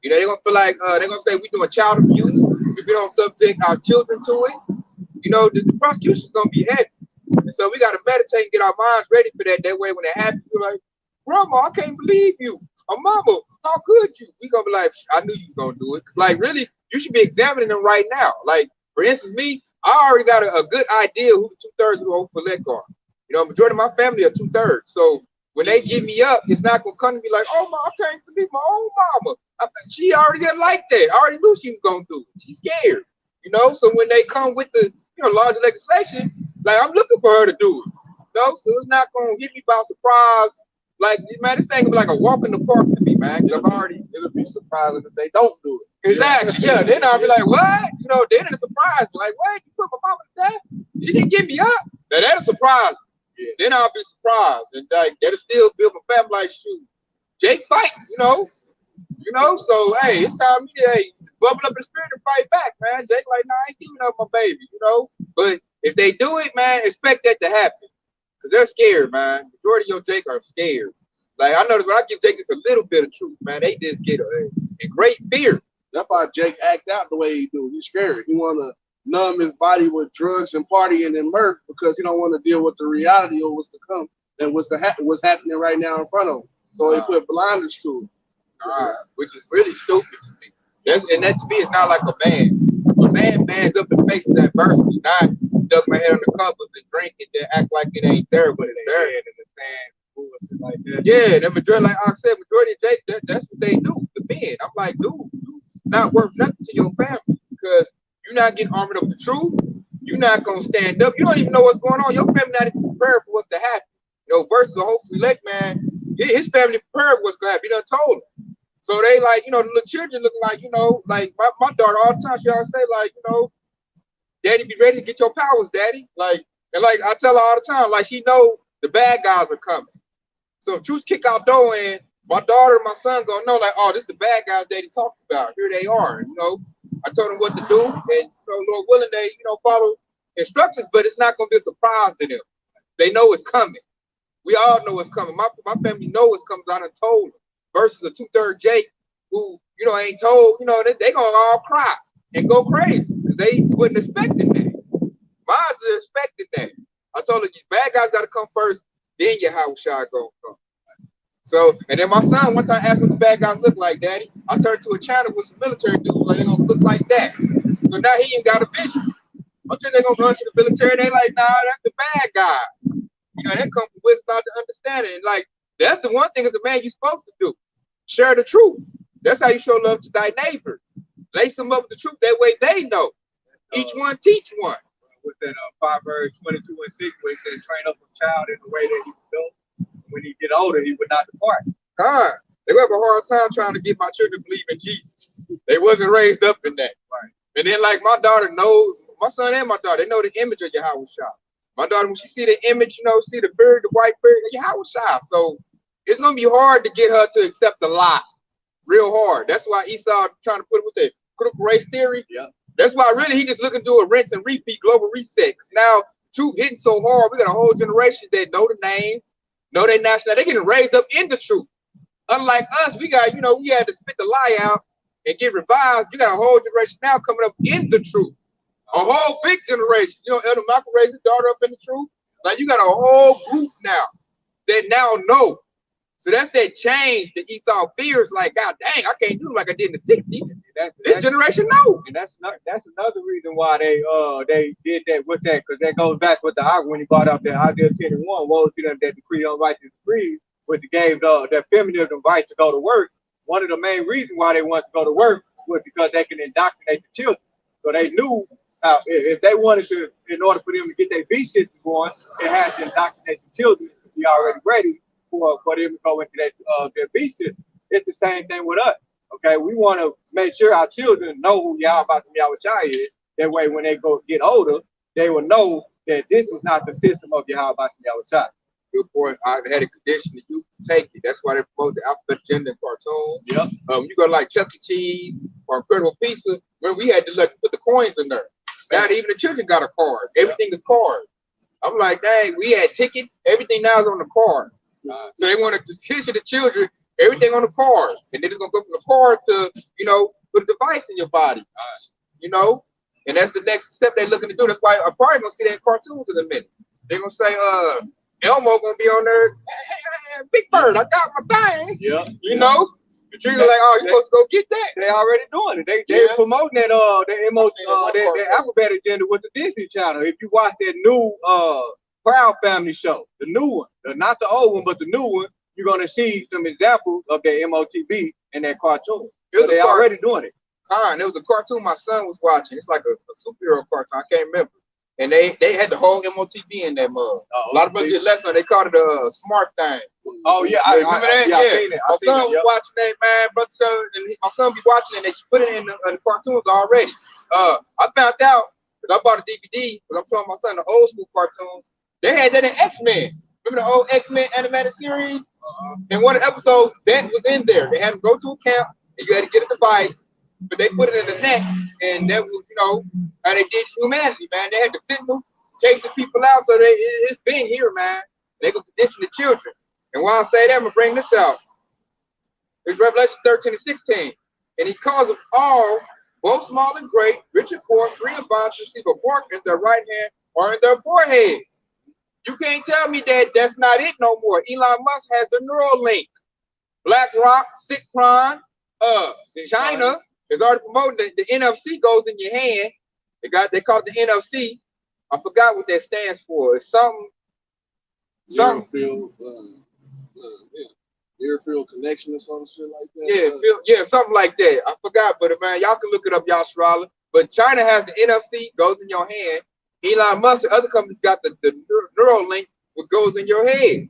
You know, they're gonna feel like they're gonna say we're doing child abuse if we don't subject our children to it. You know, the prosecution's gonna be heavy. And so we gotta meditate and get our minds ready for that. That way when it happens, we're like, Grandma, I can't believe you. Or Mama, how could you? We gonna be like, I knew you was gonna do it. Like, really, you should be examining them right now. Like, for instance, me, I already got a good idea who the 2/3 of the whole select are. You know, majority of my family are 2/3. So when they give me up, it's not gonna come to me like, oh my, I can't believe my own mama. She already didn't like that. I already knew she was gonna do it. She's scared. You know, so when they come with the larger legislation, like I'm looking for her to do it. You know, so it's not gonna hit me by surprise. Like, man, this thing will be like a walk in the park to me, man. It'll be surprising if they don't do it. Exactly. Yeah. Then I'll be like, what? You know, then it's a surprise. Like, what? You put my mama to death? She didn't give me up. Now that'll surprise me. Yeah. Then I'll be surprised. And like that'll still build my family like, shoot, Jake fight, you know. So hey, it's time to bubble up in the spirit and fight back, man. Jake like, nah, I ain't giving up my baby, you know. But if they do it, man, expect that to happen. Because they're scared, man. Majority of your Jake are scared. Like, I notice when I give Jake just a little bit of truth, man, they just get in great fear. That's why Jake act out the way he do. He's scared. He want to numb his body with drugs and partying and murder because he don't want to deal with the reality of what's to come and what's happening right now in front of him. So he put blinders to it. Which is really stupid to me. That to me is not like a man. A man bans up in face of adversity, not duck my head on the covers and drink it and act like it ain't there, but it's there. In the sand, like that. Yeah, the majority, like I said, majority of Jakes, that's what they do. The men, I'm like, dude, you not worth nothing to your family because you're not getting armored up with the truth. You're not gonna stand up. You don't even know what's going on. Your family not even prepared for what's to happen. You know, versus a hopefully elect man, his family prepared for what's gonna happen. He done told them. So they like, the little children looking like, like my daughter all the time, she always say like, Daddy, be ready to get your powers, Daddy. Like, and like I tell her all the time, like she know the bad guys are coming. So if troops kick out door in, my daughter and my son gonna know like, oh, this is the bad guys Daddy talked about. Here they are. I told them what to do, and Lord willing, they follow instructions, but it's not gonna be a surprise to them. They know it's coming. We all know it's coming. My family know it's coming. I done told them. Versus a 2/3 Jake who ain't told. They gonna all cry and go crazy because they wasn't expecting that. Mine's expecting that. I told her, bad guys got to come first, then your house shot gonna come. So, and then my son one time asked what the bad guys look like, Daddy. I turned to a channel with some military dudes, like they're gonna look like that. So now he ain't got a vision. Until they're gonna run to the military, they like, nah, that's the bad guys. They come from wisdom to understanding. Like, that's the one thing as a man you're supposed to do. Share the truth. That's how you show love to thy neighbor. Lace them up with the truth. That way they know. Each one teach one. With that Proverbs 22:6, where it says, train up a child in the way that he would go. When he get older, he would not depart. They would have a hard time trying to get my children to believe in Jesus. They wasn't raised up in that. Right. And then like my daughter knows, my son and my daughter, they know the image of Yahweh Shah. My daughter, when she see the image, see the beard, the white beard, Yahweh Shah. So it's gonna be hard to get her to accept the lie. Real hard. That's why Esau trying to put it with the critical race theory. Yeah. That's why really he just looking to do a rinse and repeat, global reset. Now, truth hitting so hard, we got a whole generation that know the names, know their nationality. They're getting raised up in the truth. Unlike us, we got, we had to spit the lie out and get revised. You got a whole generation now coming up in the truth. A whole big generation. Elder Michael raised his daughter up in the truth. Like you got a whole group now that now know. So that's that change that Esau fears. Like, God dang, I can't do it like I did in the 60s. This generation know. And that's another reason why they did that with that, because that goes back with the argument when he brought up that Isaiah 10:1, woe to them that decree unrighteous decrees, which gave that feminism right to go to work. One of the main reasons why they wanted to go to work was because they can indoctrinate the children. So they knew how, if they wanted to, in order for them to get their beat system going, they had to indoctrinate the children to be already ready for them to go into their beat system. It's the same thing with us. Okay, we want to make sure our children know who Yahweh Shai is. That way, when they get older, they will know that this is not the system of Yahweh Shai. Good point. I had a condition the youth to take it. That's why they promote the alphabet agenda in cartoons. Yep. You go to like Chuck E. Cheese or Incredible Pizza, where we had to put the coins in there. Now even the children got a card. Everything is card. I'm like, dang, we had tickets. Everything now is on the card. So they want to teach the children everything on the card, and then it's gonna go from the card to put a device in your body. And that's the next step they're looking to do. That's why I'm probably gonna see that in cartoons in a minute. They're gonna say, Elmo gonna be on there. Hey, Big Bird, I got my thing. Yeah. The children like, oh, you supposed to go get that. They already doing it. They promoting that that alphabet agenda with the Disney Channel. If you watch that new Proud Family show, the new one, not the old one, but the new one, you're gonna see some examples of that MOTB in that cartoon. So they already doing it. There was a cartoon my son was watching. It's like a superhero cartoon. I can't remember. And they had the whole MOTB in that mug. A lot of brothers did less on. They called it a smart thing. Oh yeah, I remember that. Yeah, my son was watching that, man, brother. So my son be watching it. And they put it in the cartoons already. I found out because I bought a DVD because I'm showing my son the old school cartoons. They had that in X-Men. Remember the old X-Men animated series? In one episode, that was in there. They had to go to a camp and you had to get a device, but they put it in the neck, and that was, how they did humanity, man. They had to send them chasing people out, so it's been here, man. They gonna condition the children. And while I say that, I'm gonna bring this out. It's Revelation 13:16. And he calls them all, both small and great, rich and poor, free and bond, to receive a mark in their right hand or in their foreheads. You can't tell me that that's not it no more. Elon Musk has the Neuralink. BlackRock, Citron, China is already promoting the NFC goes in your hand. They call it the NFC. I forgot what that stands for. It's something. Near field connection or some shit like that. Yeah, something like that. I forgot, but man, y'all can look it up, Yashrala. But China has the NFC, goes in your hand. Elon Musk and other companies got the Neuralink, which goes in your head.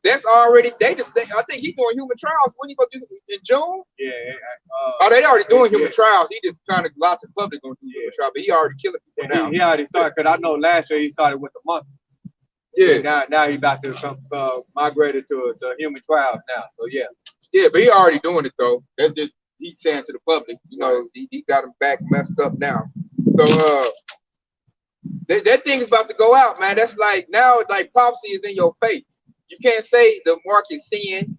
That's already, I think he's doing human trials. When he going to do in June? Yeah. They already doing human trials. He just trying to launch in public on human trials, but he already killing people now. He already started, because I know last year he started with the monkey. Yeah. Now he's about to migrated to human trials now. So yeah. Yeah, but he already doing it though. That's just he's saying to the public, he got him back messed up now. So that thing is about to go out, man. That's like now, like prophecy is in your face. You can't say the mark is sin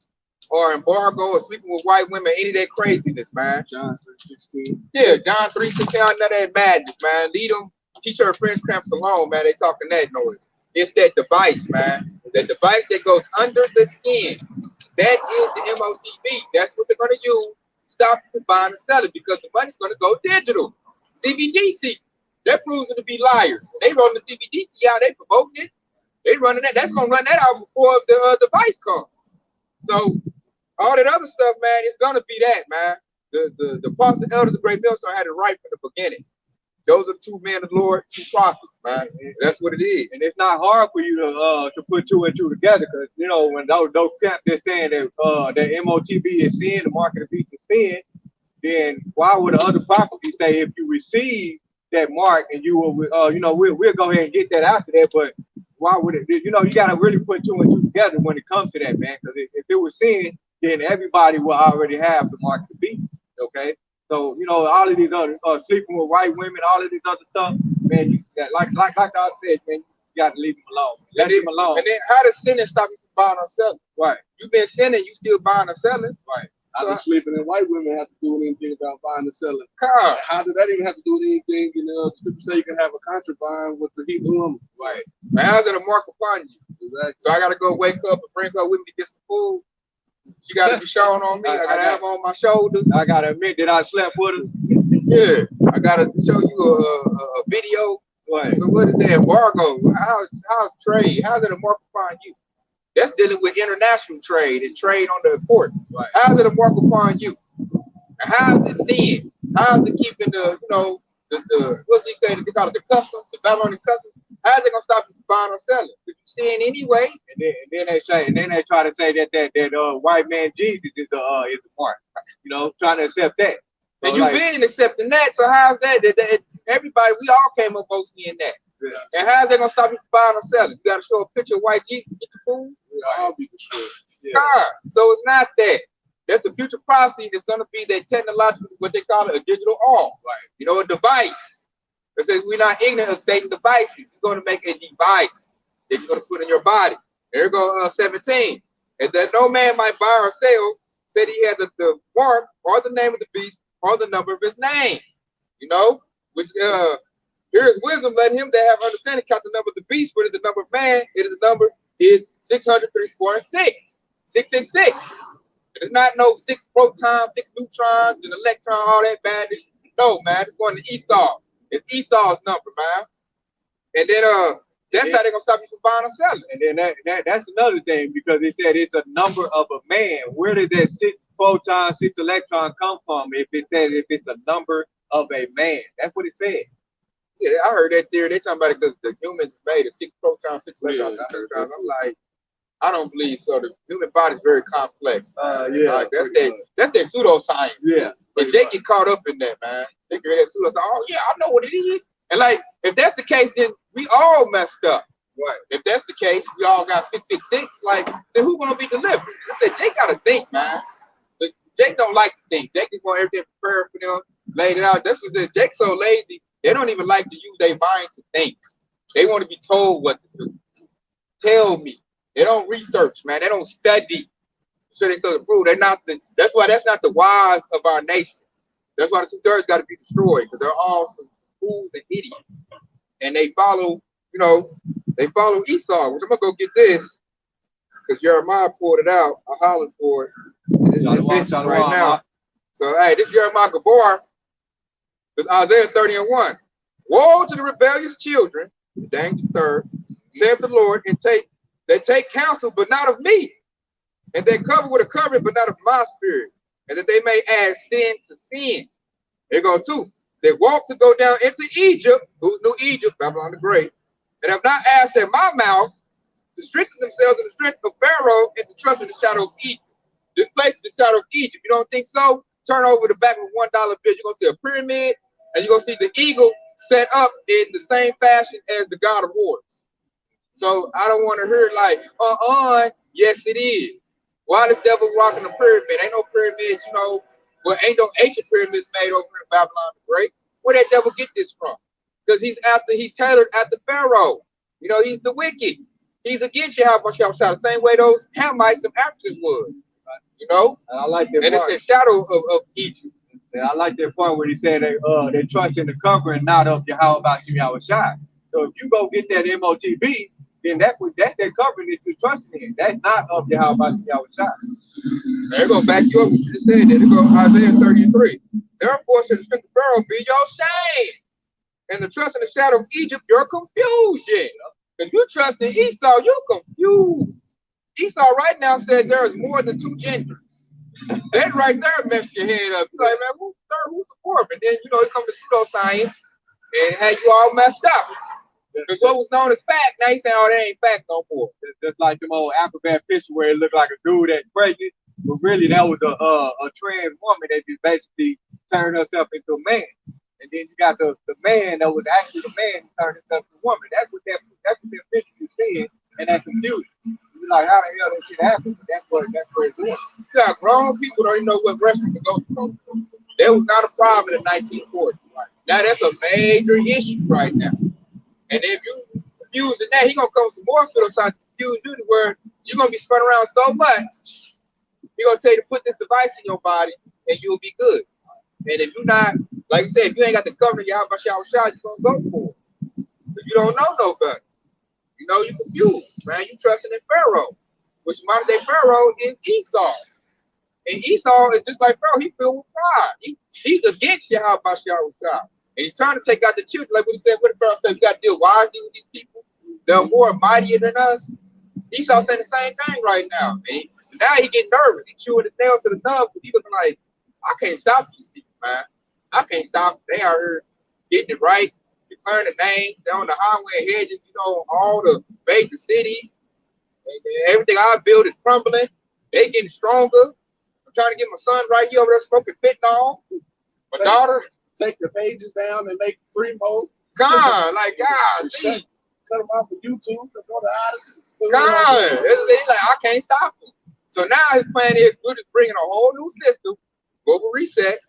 or embargo or sleeping with white women, any of that craziness, man. John 3:16. Yeah, John 3:16, none of that madness, man. Lead them, teach her French cramps alone, man. They talking that noise. It's that device, man. The device that goes under the skin. That is the MOTB. That's what they're going to use. Stop buying and selling because the money's going to go digital. CBDC. That proves it to be liars. They run the CBDC out. They promoting it. They running that. That's going to run that out before the device comes. So All that other stuff, man, it's gonna be that, man. The apostles and elders of Great Millstone had it right from the beginning. Those are two men of the Lord, two prophets, man. That's what it is. And it's not hard for you to put two and two together, because you know when those camps they're saying that that MOTB is sin, the mark of the beast is sin, then why would the other prophecies say if you receive that mark and you will you know we'll go ahead and get that after that, but why would it? You know, you got to really put two and two together when it comes to that, man. Because if it was sin, then everybody will already have the mark of the beast. Okay. So, you know, all of these other sleeping with white women, all of these other stuff, man, you like I said, man, you got to leave them alone. Let them alone. And then how does sinning stop you from buying or selling? Right. You've been sinning, you still buying or selling. Right. How does sleeping in white women have to do with anything about buying and selling? God. How did that even have to do with anything? You know, people say you can have a concubine with the heathen woman. Right. But how's it a mark upon you? Exactly. So I got to go wake up and bring her with me to get some food. She got to be showing on me. I got to have her on my shoulders. I got to admit that I slept with her. Yeah. I got to show you a video. Right. So what is that embargo? How's trade? How's it a mark upon you? That's dealing with international trade and trade on the ports. Right. How's it a mark upon you? And how's it sin? How's it keeping the, you know, the what's he saying? They call it the customs, the Babylonian customs. How's it gonna stop you from buying or selling? If you sin anyway. And then they try to say that white man Jesus is the mark. You know, trying to accept that. So And you've been accepting that, so how's that? Everybody, we all came up mostly in that. Yeah. And how's that gonna stop you from buying or selling? You gotta show a picture of white Jesus to get your food? I'll be destroyed. Yeah. God. So it's not that. That's a future prophecy that's gonna be that technological, what they call it, a digital arm. Right. You know, a device. It says we're not ignorant of Satan's devices. He's gonna make a device that you're gonna put in your body. There you go, 17. And that no man might buy or sell, said he had the mark or the name of the beast or the number of his name. You know, which here is wisdom. Let him that have understanding count the number of the beast. What is the number of man? It is the number is 603 square 6. 666. It's not no 6 protons, 6 neutrons, and electron, all that badness. No, man, it's going to Esau. It's Esau's number, man. And then that's how they're gonna stop you from buying or selling. And then that's another thing, because it said it's a number of a man. Where did that 6 proton, 6 electron come from? If it said if it's a number of a man, that's what it said. Yeah, I heard that theory. They talking about it because the humans made a 6 protons, 6 electrons, 6 neutrons. I'm like, I don't believe so. The human body is very complex. Yeah, like, that's their pseudoscience. Yeah. And Jake get caught up in that, man. They get that pseudoscience. Oh yeah, I know what it is. And like, if that's the case, then we all messed up. Right. If that's the case, we all got 666. Like, then who gonna be delivered? I said, Jake gotta think, man. But Jake don't like to think. Jake just want everything prepared for them, laid it out. That's what it is. Jake's so lazy. They don't even like to use their mind to think. They want to be told what to do. Tell me. They don't research, man. They don't study. So they so to prove they're not the. That's why that's not the wise of our nation. That's why the 2/3 got to be destroyed, because they're all some fools and idiots, and they follow. You know, they follow Esau. Which I'm gonna go get this, because Jeremiah pulled it out. I hollered for it. It's right now. So hey, this Jeremiah Gabar. It's Isaiah 30:1. Woe to the rebellious children, the dang 2/3, saith the Lord, and they take counsel, but not of me, and they cover with a covering, but not of my spirit, and that they may add sin to sin. There you go 2. They walk to go down into Egypt, who's New Egypt, Babylon the Great, and have not asked at my mouth to strengthen themselves in the strength of Pharaoh and to trust in the shadow of Egypt. This place is the shadow of Egypt. You don't think so? Turn over the back of a $1 bill. You're going to see a pyramid, and you're going to see the eagle set up in the same fashion as the God of Wars. So I don't want to hear like, yes, it is. Why the devil rocking a pyramid? Ain't no pyramids, you know. Well, ain't no ancient pyramids made over in Babylon the Great. Where that devil get this from? Because he's tailored after Pharaoh. You know, he's the wicked. He's against Yahweh the same way those Hamites and Africans was. You know? And I like that part. And it's a shadow of Egypt. And I like that part where he said they trust in the covering, not of Yahweh Yahweh. So if you go get that MOTB, then that's that covering that you're trusting in. That's not of Yahweh Yahweh. They're going to back you up what you just said. There go Isaiah 33. Therefore should the strength of Pharaoh be your shame, and the trust in the shadow of Egypt your confusion. If you trust in Esau, you're confused. Esau right now said there is more than 2 genders. That right there messes your head up. You're like, man, who's third, who's the fourth? And then, you know, it comes to pseudoscience and had you all messed up. Because what was known as fact, now you saying, oh, that ain't fact no more. Just like them old alphabet pictures where it looked like a dude that's pregnant, but really that was a trans woman that just basically turned herself into a man. And then you got the man that was actually the man who turned himself into a woman. That's what that picture you're seeing, and that confusion. You're like, how the hell that shit happened? But that's where it's doing. You got grown people don't even know what wrestling can go through. That was not a problem in the 1940s. Now that's a major issue right now. And if you using that, he gonna come with some more pseudoscience confuse you to where you're gonna be spun around so much. He gonna tell you to put this device in your body and you'll be good. And if you're not, like I said, if you ain't got the cover, you shower, you're gonna go for it. But you don't know no better. You know, you confused, man. You trusting in Pharaoh, which modern day Pharaoh is Esau. And Esau is just like Pharaoh, he filled with pride. He's against Yahweh Shah. And he's trying to take out the children, like what he said, what the Pharaoh said, we got to deal wisely with these people. They're more mightier than us. Esau saying the same thing right now. And now he getting nervous. He chewing his nails to the nub because he looking like, I can't stop these people, man. I can't stop them. They are here getting it right, declaring the names. They're on the highway hedges, you know, all the major cities. And everything I build is crumbling. They getting stronger. I'm trying to get my son right here over there smoking fentanyl. My daughter. Take the pages down and make 3 more. God, like, God, cut them off of YouTube. God, it's like, I can't stop him. So now his plan is we're just bringing a whole new system, global reset,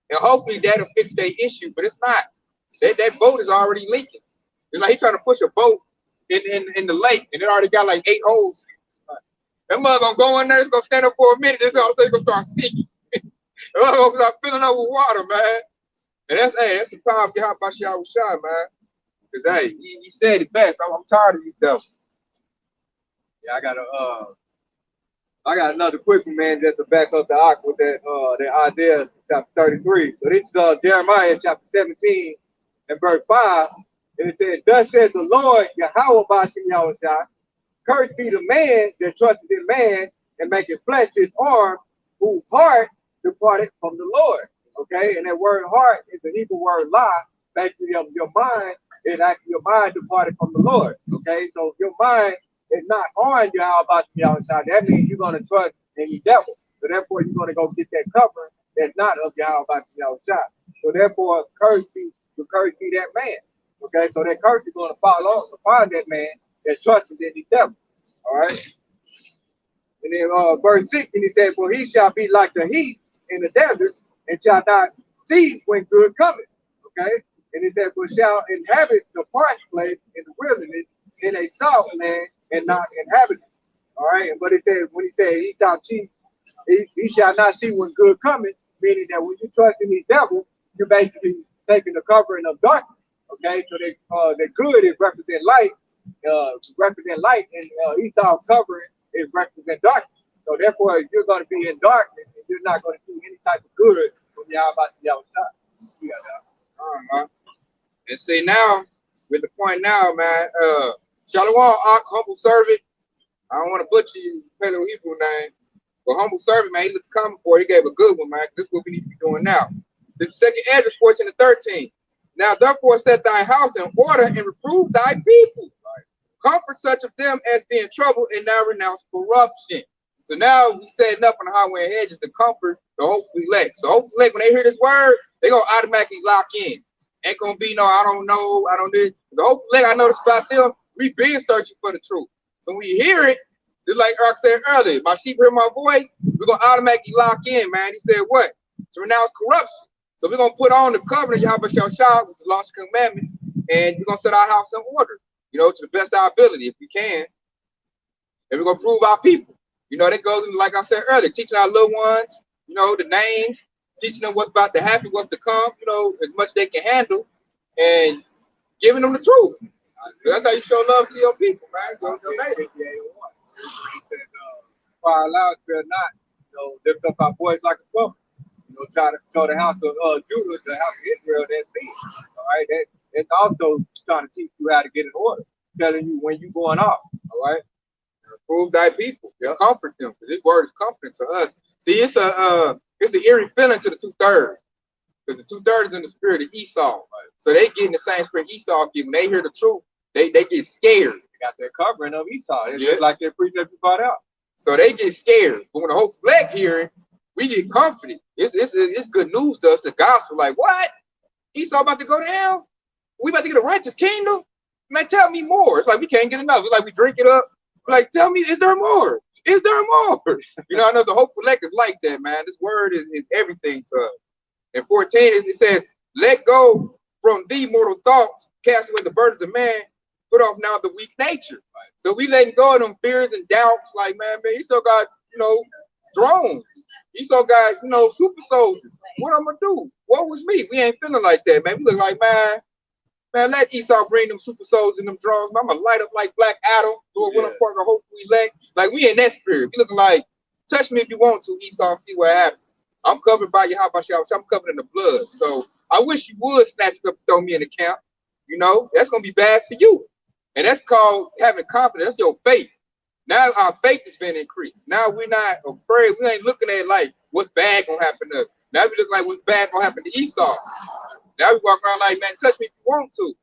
and hopefully that'll fix their issue, but it's not. That boat is already leaking. It's like he's trying to push a boat in the lake, and it already got like 8 holes. That mother gonna go in there, it's gonna stand up for a minute, it's all of a sudden gonna start sinking. It's gonna start filling up with water, man. And that's the power of Yahweh Shah, man. Because hey, he said it best. I'm tired of these devils. Yeah, I got another quick one, man, just to back up the ark with that Isaiah chapter 33. So this is Jeremiah chapter 17 and verse 5. And it says, thus says the Lord Yahweh Bashim Yahushua, cursed be the man that trusted in man and maketh flesh his arm, whose heart departed from the Lord. Okay, and that word heart is the Hebrew word la. Basically, your mind is actually your mind departed from the Lord. Okay, so your mind is not on Yahweh Yahushua. That means you're gonna trust in the devil. So therefore, you're gonna go get that cover that's not of Yahweh Yahushua. So therefore, curse be that man. Okay, so that curse is gonna fall upon that man that trusts in the devil. All right. And then verse 6, and he said, for he shall be like the heat in the desert, and shall not see when good cometh. Okay? And he said, but shall inhabit the parched place in the wilderness, in a soft land, and not inhabit it. All right. But it says, when he said he shall not see when good cometh, meaning that when you trust in the devil, you're basically taking the covering of darkness. Okay, so the good is represent light, and Esau's covering is represent darkness. So therefore, you're going to be in darkness, and you're not going to do any type of good from Yahweh. And see now, with the point now, man, Shalom, humble servant. I don't want to butcher you, Paleo Hebrew name, but humble servant, man, he looked common for. He gave a good one, man. This is what we need to be doing now. The second address, 14 to 13. Now, therefore, set thy house in order and reprove thy people. Comfort such of them as be in trouble and now renounce corruption. So now we setting up on the highway and hedges to comfort the hopefully elect. So hopefully elect, when they hear this word, they're going to automatically lock in. Ain't going to be no, I don't know, I don't do. The hopefully elect, I noticed about them, we been searching for the truth. So when you hear it, just like Eric said earlier, my sheep hear my voice, we're going to automatically lock in, man. He said what? To renounce corruption. So we're going to put on the covenant of Yahweh Shah, which is the law and commandments, and we're going to set our house in order, you know, to the best of our ability, if we can. And we're going to prove our people. You know, that goes into, like I said earlier, teaching our little ones, you know, the names, teaching them what's about to happen, what's to come, you know, as much they can handle, and giving them the truth. That's how you show love to your people, man. Fire allowed to not, you know, lift up our voice like a trumpet. You know, try to show the house of Judah, the house of Israel, that's me. All right, that's also trying to teach you how to get in order, telling you when you're going off. All right, prove thy people, comfort them, because this word is comforting to us. See, it's an eerie feeling to the 2/3, because the 2/3 is in the spirit of Esau. Right? So they get in the same spirit Esau get. When they hear the truth, they get scared. They got their covering of Esau. It's just like their precept you brought out. So they get scared. But when the whole black hear it, we get comforted. It's good news to us. The gospel, like, what? Esau about to go down? We about to get a righteous kingdom? Man, tell me more. It's like we can't get enough. It's like we drink it up. We're like, tell me, is there more? Is there more? You know, I know the hopeful elect is like that, man. This word is everything to us. In 14, it says, let go from thee mortal thoughts, cast away the burdens of man, put off now the weak nature. Right? So we letting go of them fears and doubts, like, man, Esau got, drones. Esau got, super soldiers. What I'm gonna do? What was me? We ain't feeling like that, man. We look like, man, let Esau bring them super soldiers and them drones. I'm gonna light up like Black Adam, do a part of hopefully elect. Like, we in that spirit. We looking like, touch me if you want to, Esau, see what happens. I'm covered by your I'm covered in the blood. So I wish you would snatch me up and throw me in the camp. That's gonna be bad for you. And that's called having confidence. That's your faith. Now our faith has been increased. Now we're not afraid. We ain't looking at it like what's bad gonna happen to us. Now we look like what's bad gonna happen to Esau. Now we walk around like, man, touch me if you want to.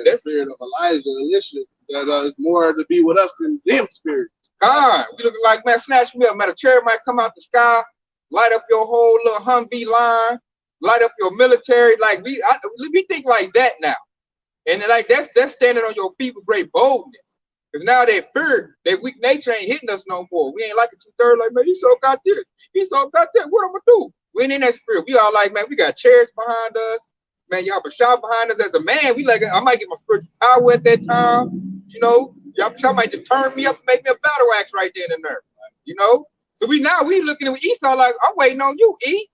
That spirit of Elijah, Elisha, that is more to be with us than them spirit. God, we looking like, man, snatch me up. Man, a chariot might come out the sky, light up your whole little Humvee line, light up your military. Like we think like that now. And like that's standing on your feet with great boldness. Because now that fear, that weak nature ain't hitting us no more. We ain't like a 2/3, like, man, Esau got this. Esau got that. What I'm gonna do? We ain't in that spirit. We all like, man, we got chariots behind us. Man, y'all Bashar behind us. As a man, we like, I might get my spiritual power at that time. Y'all Bashar might just turn me up and make me a battle axe right then and there. So we looking at Esau like, I'm waiting on you, E.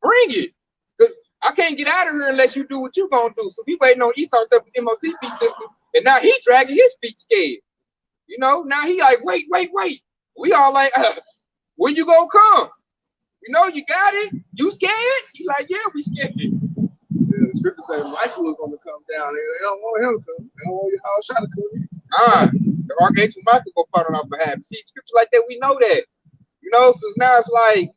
Bring it. Because I can't get out of here unless you do what you gonna do. So we waiting on Esau to his MOTP system, and now he dragging his feet scared. Now he like, wait. We all like, when you gonna come? You got it. You scared? He like, yeah, we scared. Yeah, the scripture says Michael is gonna come down. They don't want him to come. They don't want your house shot to come in. The Archangel Michael go fight on our behalf. See, scripture like that, we know that. So now it's like,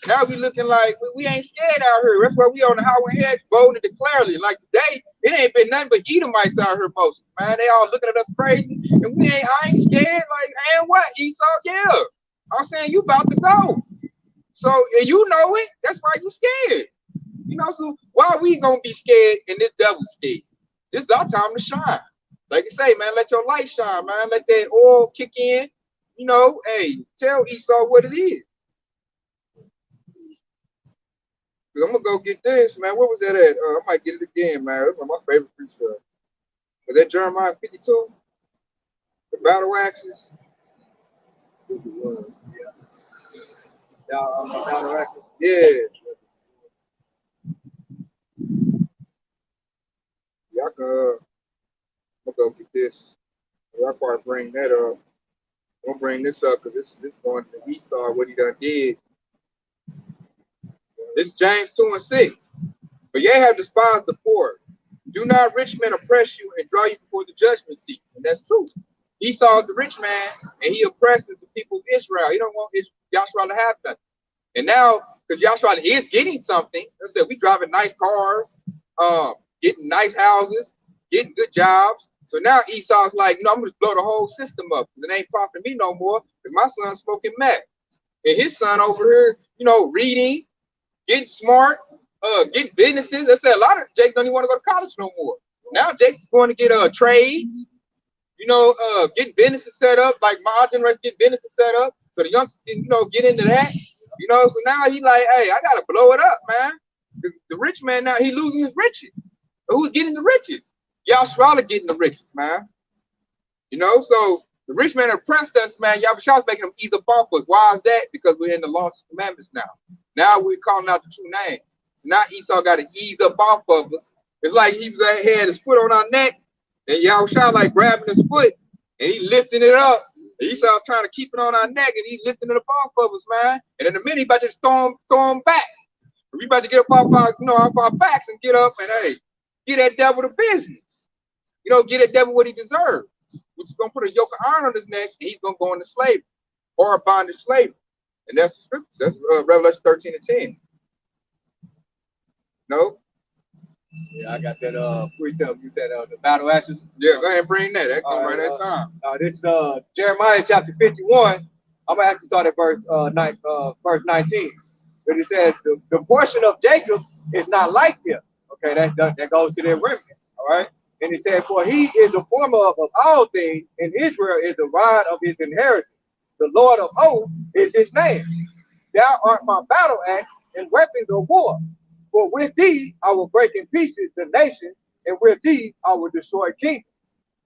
now we looking like we ain't scared out here. That's why we on the highway hedge, bold and declarely. Like today, it ain't been nothing but Edomites out here most. Man, they all looking at us crazy, and I ain't scared. Like, and what, Esau? Yeah, I'm saying you about to go. So, and you know it. That's why you scared. So why are we gonna be scared and this devil's scared? This is our time to shine. Like you say, man, let your light shine, man. Let that oil kick in. Hey, tell Esau what it is. I'm gonna go get this, man. Where was that at? I might get it again, man. That's one of my favorite precepts. Was that Jeremiah 52? The battle axes? It was, Yeah, battle axes. Yeah. Y'all can I'm gonna go get this. Y'all probably bring that up. I'm gonna bring this up because this going to Esau, what he done did. This James 2:6. But ye have despised the poor. Do not rich men oppress you and draw you before the judgment seats. And that's true. Esau is the rich man, and he oppresses the people of Israel. He don't want Yahshua to have nothing. And now, because Yahshua is getting something, I said we driving nice cars, getting nice houses, getting good jobs. So now Esau's like, I'm gonna just blow the whole system up because it ain't profiting me no more. Because my son's smoking meth, and his son over here, reading, getting smart, getting businesses. I said a lot of Jakes don't even want to go to college no more. Now Jakes is going to get trades, getting businesses set up, like my generation getting businesses set up. So the youngsters can, get into that. So now he like, hey, I gotta blow it up, man. Because the rich man now he losing his riches. But who's getting the riches? Yahshua getting the riches, man. So the rich man oppressed us, man. Yahshua's making them ease up off us. Why is that? Because we're in the law of commandments now. Now we're calling out the true names. So now Esau got to ease up off of us. It's like he had his foot on our neck, and Yahushua like grabbing his foot, and he lifting it up. And Esau trying to keep it on our neck, and he lifting it up off of us, man. And in a minute, he about to just throw him back. We about to get up off our backs and get up and, hey, get that devil the business. Get that devil what he deserves. Which is going to put a yoke of iron on his neck, and he's going to go into slavery or a bondage slavery. And that's the scripture. That's Revelation 13 and 10. No? Yeah, I got that precept. You said the battle axes. Yeah, go ahead and bring that. That comes right at time. This is Jeremiah chapter 51. I'm gonna have to start at verse 19. But it says the portion of Jacob is not like him. Okay, that goes to their remnant. All right. And it says, for he is the former of all things, and Israel is the rod of his inheritance. The Lord of hosts is his name. Thou art my battle axe and weapons of war. For with thee I will break in pieces the nation, and with thee I will destroy kingdoms.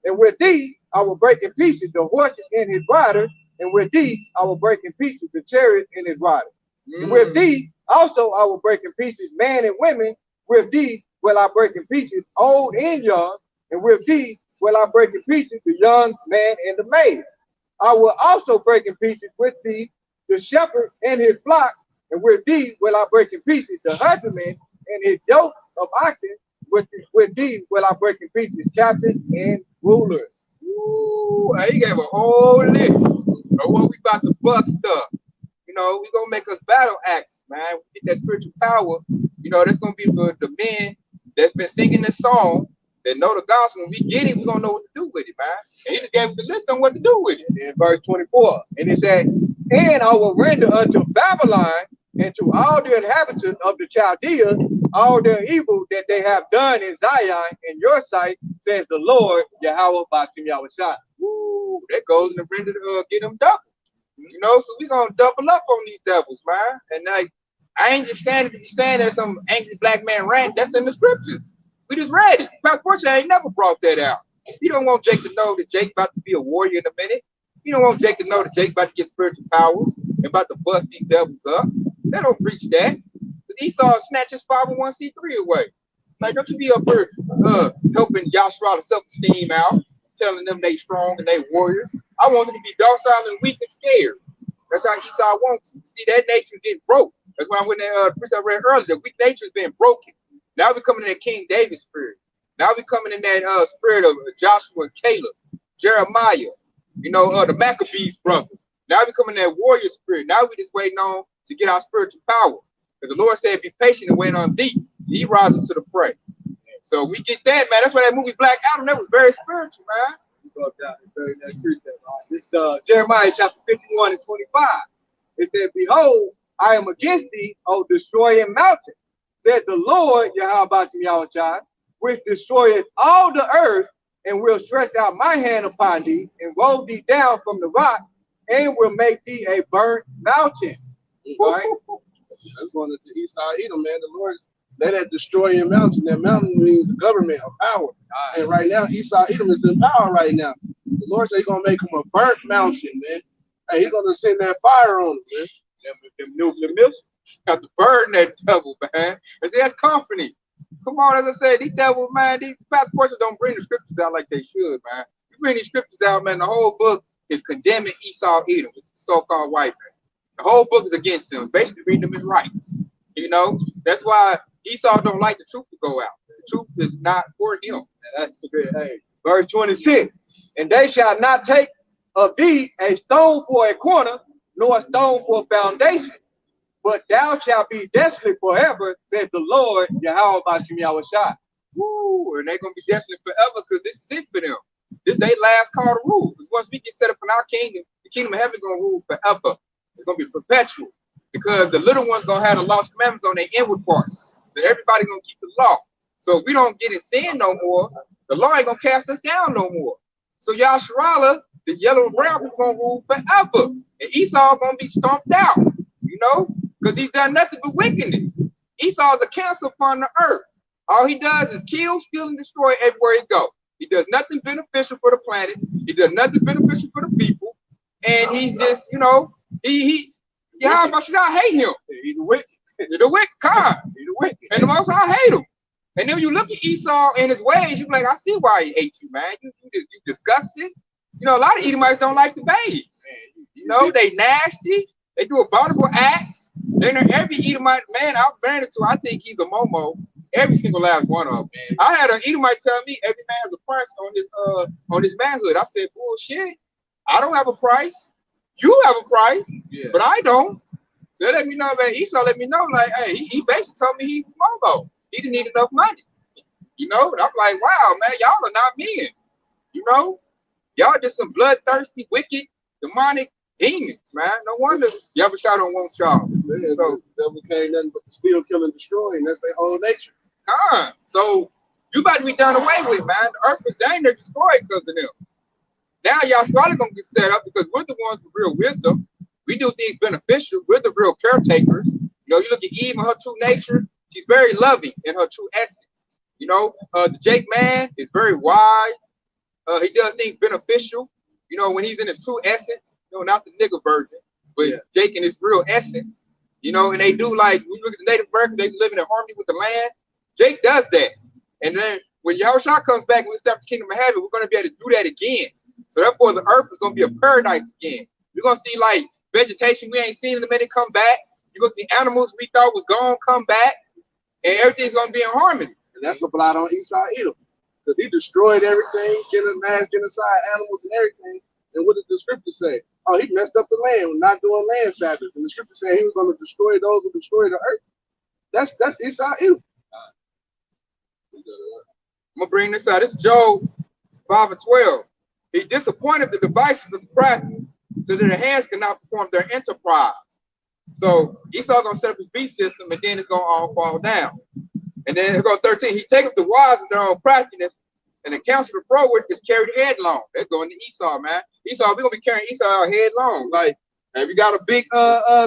And with thee I will break in pieces the horses and his riders, and with thee I will break in pieces the chariots and his riders. And with thee also I will break in pieces men and women. With thee will I break in pieces old and young, and with thee will I break in pieces the young man and the maid. I will also break in pieces with thee the shepherd and his flock, and with thee will I break in pieces the husbandman and his yoke of oxen. With thee will I break in pieces captains and rulers. Ooh, he gave a whole list of what we about to bust up. You know, we gonna make us battle acts, man. We get that spiritual power. You know, that's gonna be for the men that's been singing this song, that know the gospel. When we get it, we gonna know what to do with it, man. And he just gave us a list on what to do with it. In verse 24, and it said, and I will render unto Babylon and to all the inhabitants of the Chaldeans all their evil that they have done in Zion in your sight, says the Lord, Yahweh Bashim Yahushua. Ooh, that goes in the render to get them double. You know, so we gonna double up on these devils, man. And like, I ain't just saying it to be saying there's some angry black man rant. That's in the scriptures. We just read it. Pastor Portia ain't never brought that out. You don't want Jake to know that Jake about to be a warrior in a minute. You don't want Jake to know that Jake about to get spiritual powers and about to bust these devils up. They don't preach that. Because Esau snatch his 501c3 away. Like, don't you be up here helping Yahshua self-esteem out, telling them they strong and they warriors. I want them to be docile and weak and scared. That's how Esau wants to. See, that nature getting broke. That's why when the priest I read earlier, the weak nature is being broken. Now we're coming in that King David spirit. Now we're coming in that spirit of Joshua and Caleb, Jeremiah, you know, the Maccabees brothers. Now we're coming in that warrior spirit. Now we're just waiting on to get our spiritual power. Because the Lord said, be patient and wait on thee. So he rises to the prey. So we get that, man. That's why that movie Black Adam, that was very spiritual, man. This is Jeremiah chapter 51 and 25. It said, behold, I am against thee, O destroying mountain, said the Lord, Yahweh Yahushua, which destroyeth all the earth, and will stretch out my hand upon thee, and roll thee down from the rock, and will make thee a burnt mountain. Right? That's going into Esau Edom, man. The Lord's let that destroying mountain. That mountain means the government of power. And right now, Esau Edom is in power right now. The Lord said he's gonna make him a burnt mountain, man. Hey, he's gonna send that fire on him, man. Them nuclear missiles have to burn that devil, man. And see, that's comforting. Come on, as I said, these devils, man, these pastor portions don't bring the scriptures out like they should, man. You bring these scriptures out, man, the whole book is condemning Esau Edom, which is the so-called white man. The whole book is against him, basically reading them his rights. You know, that's why Esau don't like the truth to go out. The truth is not for him. And that's the good. Hey, verse 26. And they shall not take of thee a stone for a corner, nor a stone for a foundation, but thou shalt be desolate forever, said the Lord, Yahweh Bashim Yahushua. Woo, and they're gonna be desolate forever because this is it for them. This is their last call to rule. Because once we get set up in our kingdom, the kingdom of heaven is gonna rule forever. It's gonna be perpetual. Because the little ones gonna have the lost commandments on their inward parts. So everybody gonna keep the law. So if we don't get in sin no more, the law ain't gonna cast us down no more. So Yahshua, the yellow and brown people gonna rule forever. And Esau gonna be stomped out, you know, because he's done nothing but wickedness. Esau is a cancer upon the earth. All he does is kill, steal, and destroy everywhere he goes. He does nothing beneficial for the planet. He does nothing beneficial for the people. And he's just, you know, Yahweh I hate him. He's a wicked. He's the wicked kind. He's a wicked. And the most I hate him. And then you look at Esau and his ways, you be like, I see why he hates you, man. You disgusted. You know, a lot of Edomites don't like the babe. You know, they nasty. They do abominable acts. They know every Edomite man I've ran into, I think he's a Momo. Every single last one of them. I had an Edomite tell me every man has a price on his manhood. I said, bullshit. I don't have a price. You have a price, but I don't. So let me know, man. Esau let me know, like, hey, he basically told me he was Momo. He didn't need enough money. You know, and I'm like, wow, man, y'all are not men. You know, y'all just some bloodthirsty, wicked, demonic demons, man. No wonder y'all don't want y'all. Yeah, so that became nothing but to steal, kill, and destroy, and that's their whole nature. So you about to be done away with, man. The earth is dang near destroyed because of them. Now y'all probably gonna get set up because we're the ones with real wisdom. We do things beneficial. We're the real caretakers. You know, you look at Eve and her true nature. She's very loving in her true essence. You know, the Jake man is very wise. He does things beneficial. You know, when he's in his true essence. You know, not the nigga version, but Jake in his real essence. You know, and they do like when you look at the Native Americans, they live in harmony with the land. Jake does that, and then when Yahushua comes back and we step the kingdom of heaven, we're going to be able to do that again. So therefore, the earth is going to be a paradise again. You're going to see like vegetation we ain't seen in a minute come back. You're going to see animals we thought was gone come back, and everything's going to be in harmony. And that's a blot on Esau Edom, because he destroyed everything, mass genocide, animals, and everything. And what did the scripture say? Oh, he messed up the land, not doing land Sabbath. And the scripture said he was going to destroy those who destroy the earth. That's Esau Edom. I'm gonna bring this out. This is Job 5:12. He disappointed the devices of the crafty, so that their hands cannot perform their enterprise. So Esau gonna set up his beast system, and then it's gonna all fall down. And then here go 13. He taketh the wise in their own craftiness, and the counsel of the froward is carried headlong. That's going to Esau, man. Esau, we're gonna be carrying Esau out headlong. Like, if you got a big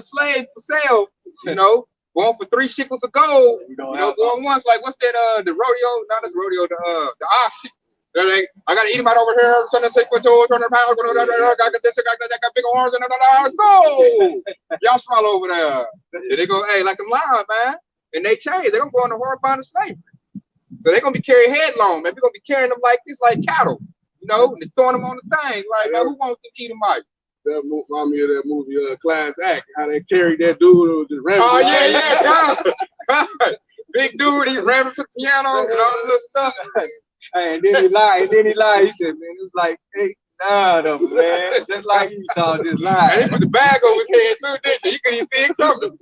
slave for sale, you know, going for 3 shekels of gold, you know, going once, like what's that? The rodeo, not the rodeo, the auction. They're like, I got to eat him out over here. Turn 6 foot 2, 200 pounds. Got this, got big arms, and so y'all swallow over there. And they go, hey, like I'm lying, man. And they change. They're gonna go into horrifying slavery. So they're gonna be carried headlong, man. We're gonna be carrying them like this, like cattle, you know, and throwing them on the thing, right? Man, who wants to eat them out? That remind me of that movie, Class Act, how they carried that dude with the rabbit. Oh, yeah. Big dude, he ran him to the piano and all this little stuff. Hey, and then he lied. He said, man, it was like 8, 9 of them, man. Just like you saw, just lied. And he put the bag over his head too, didn't he? You couldn't even see it coming.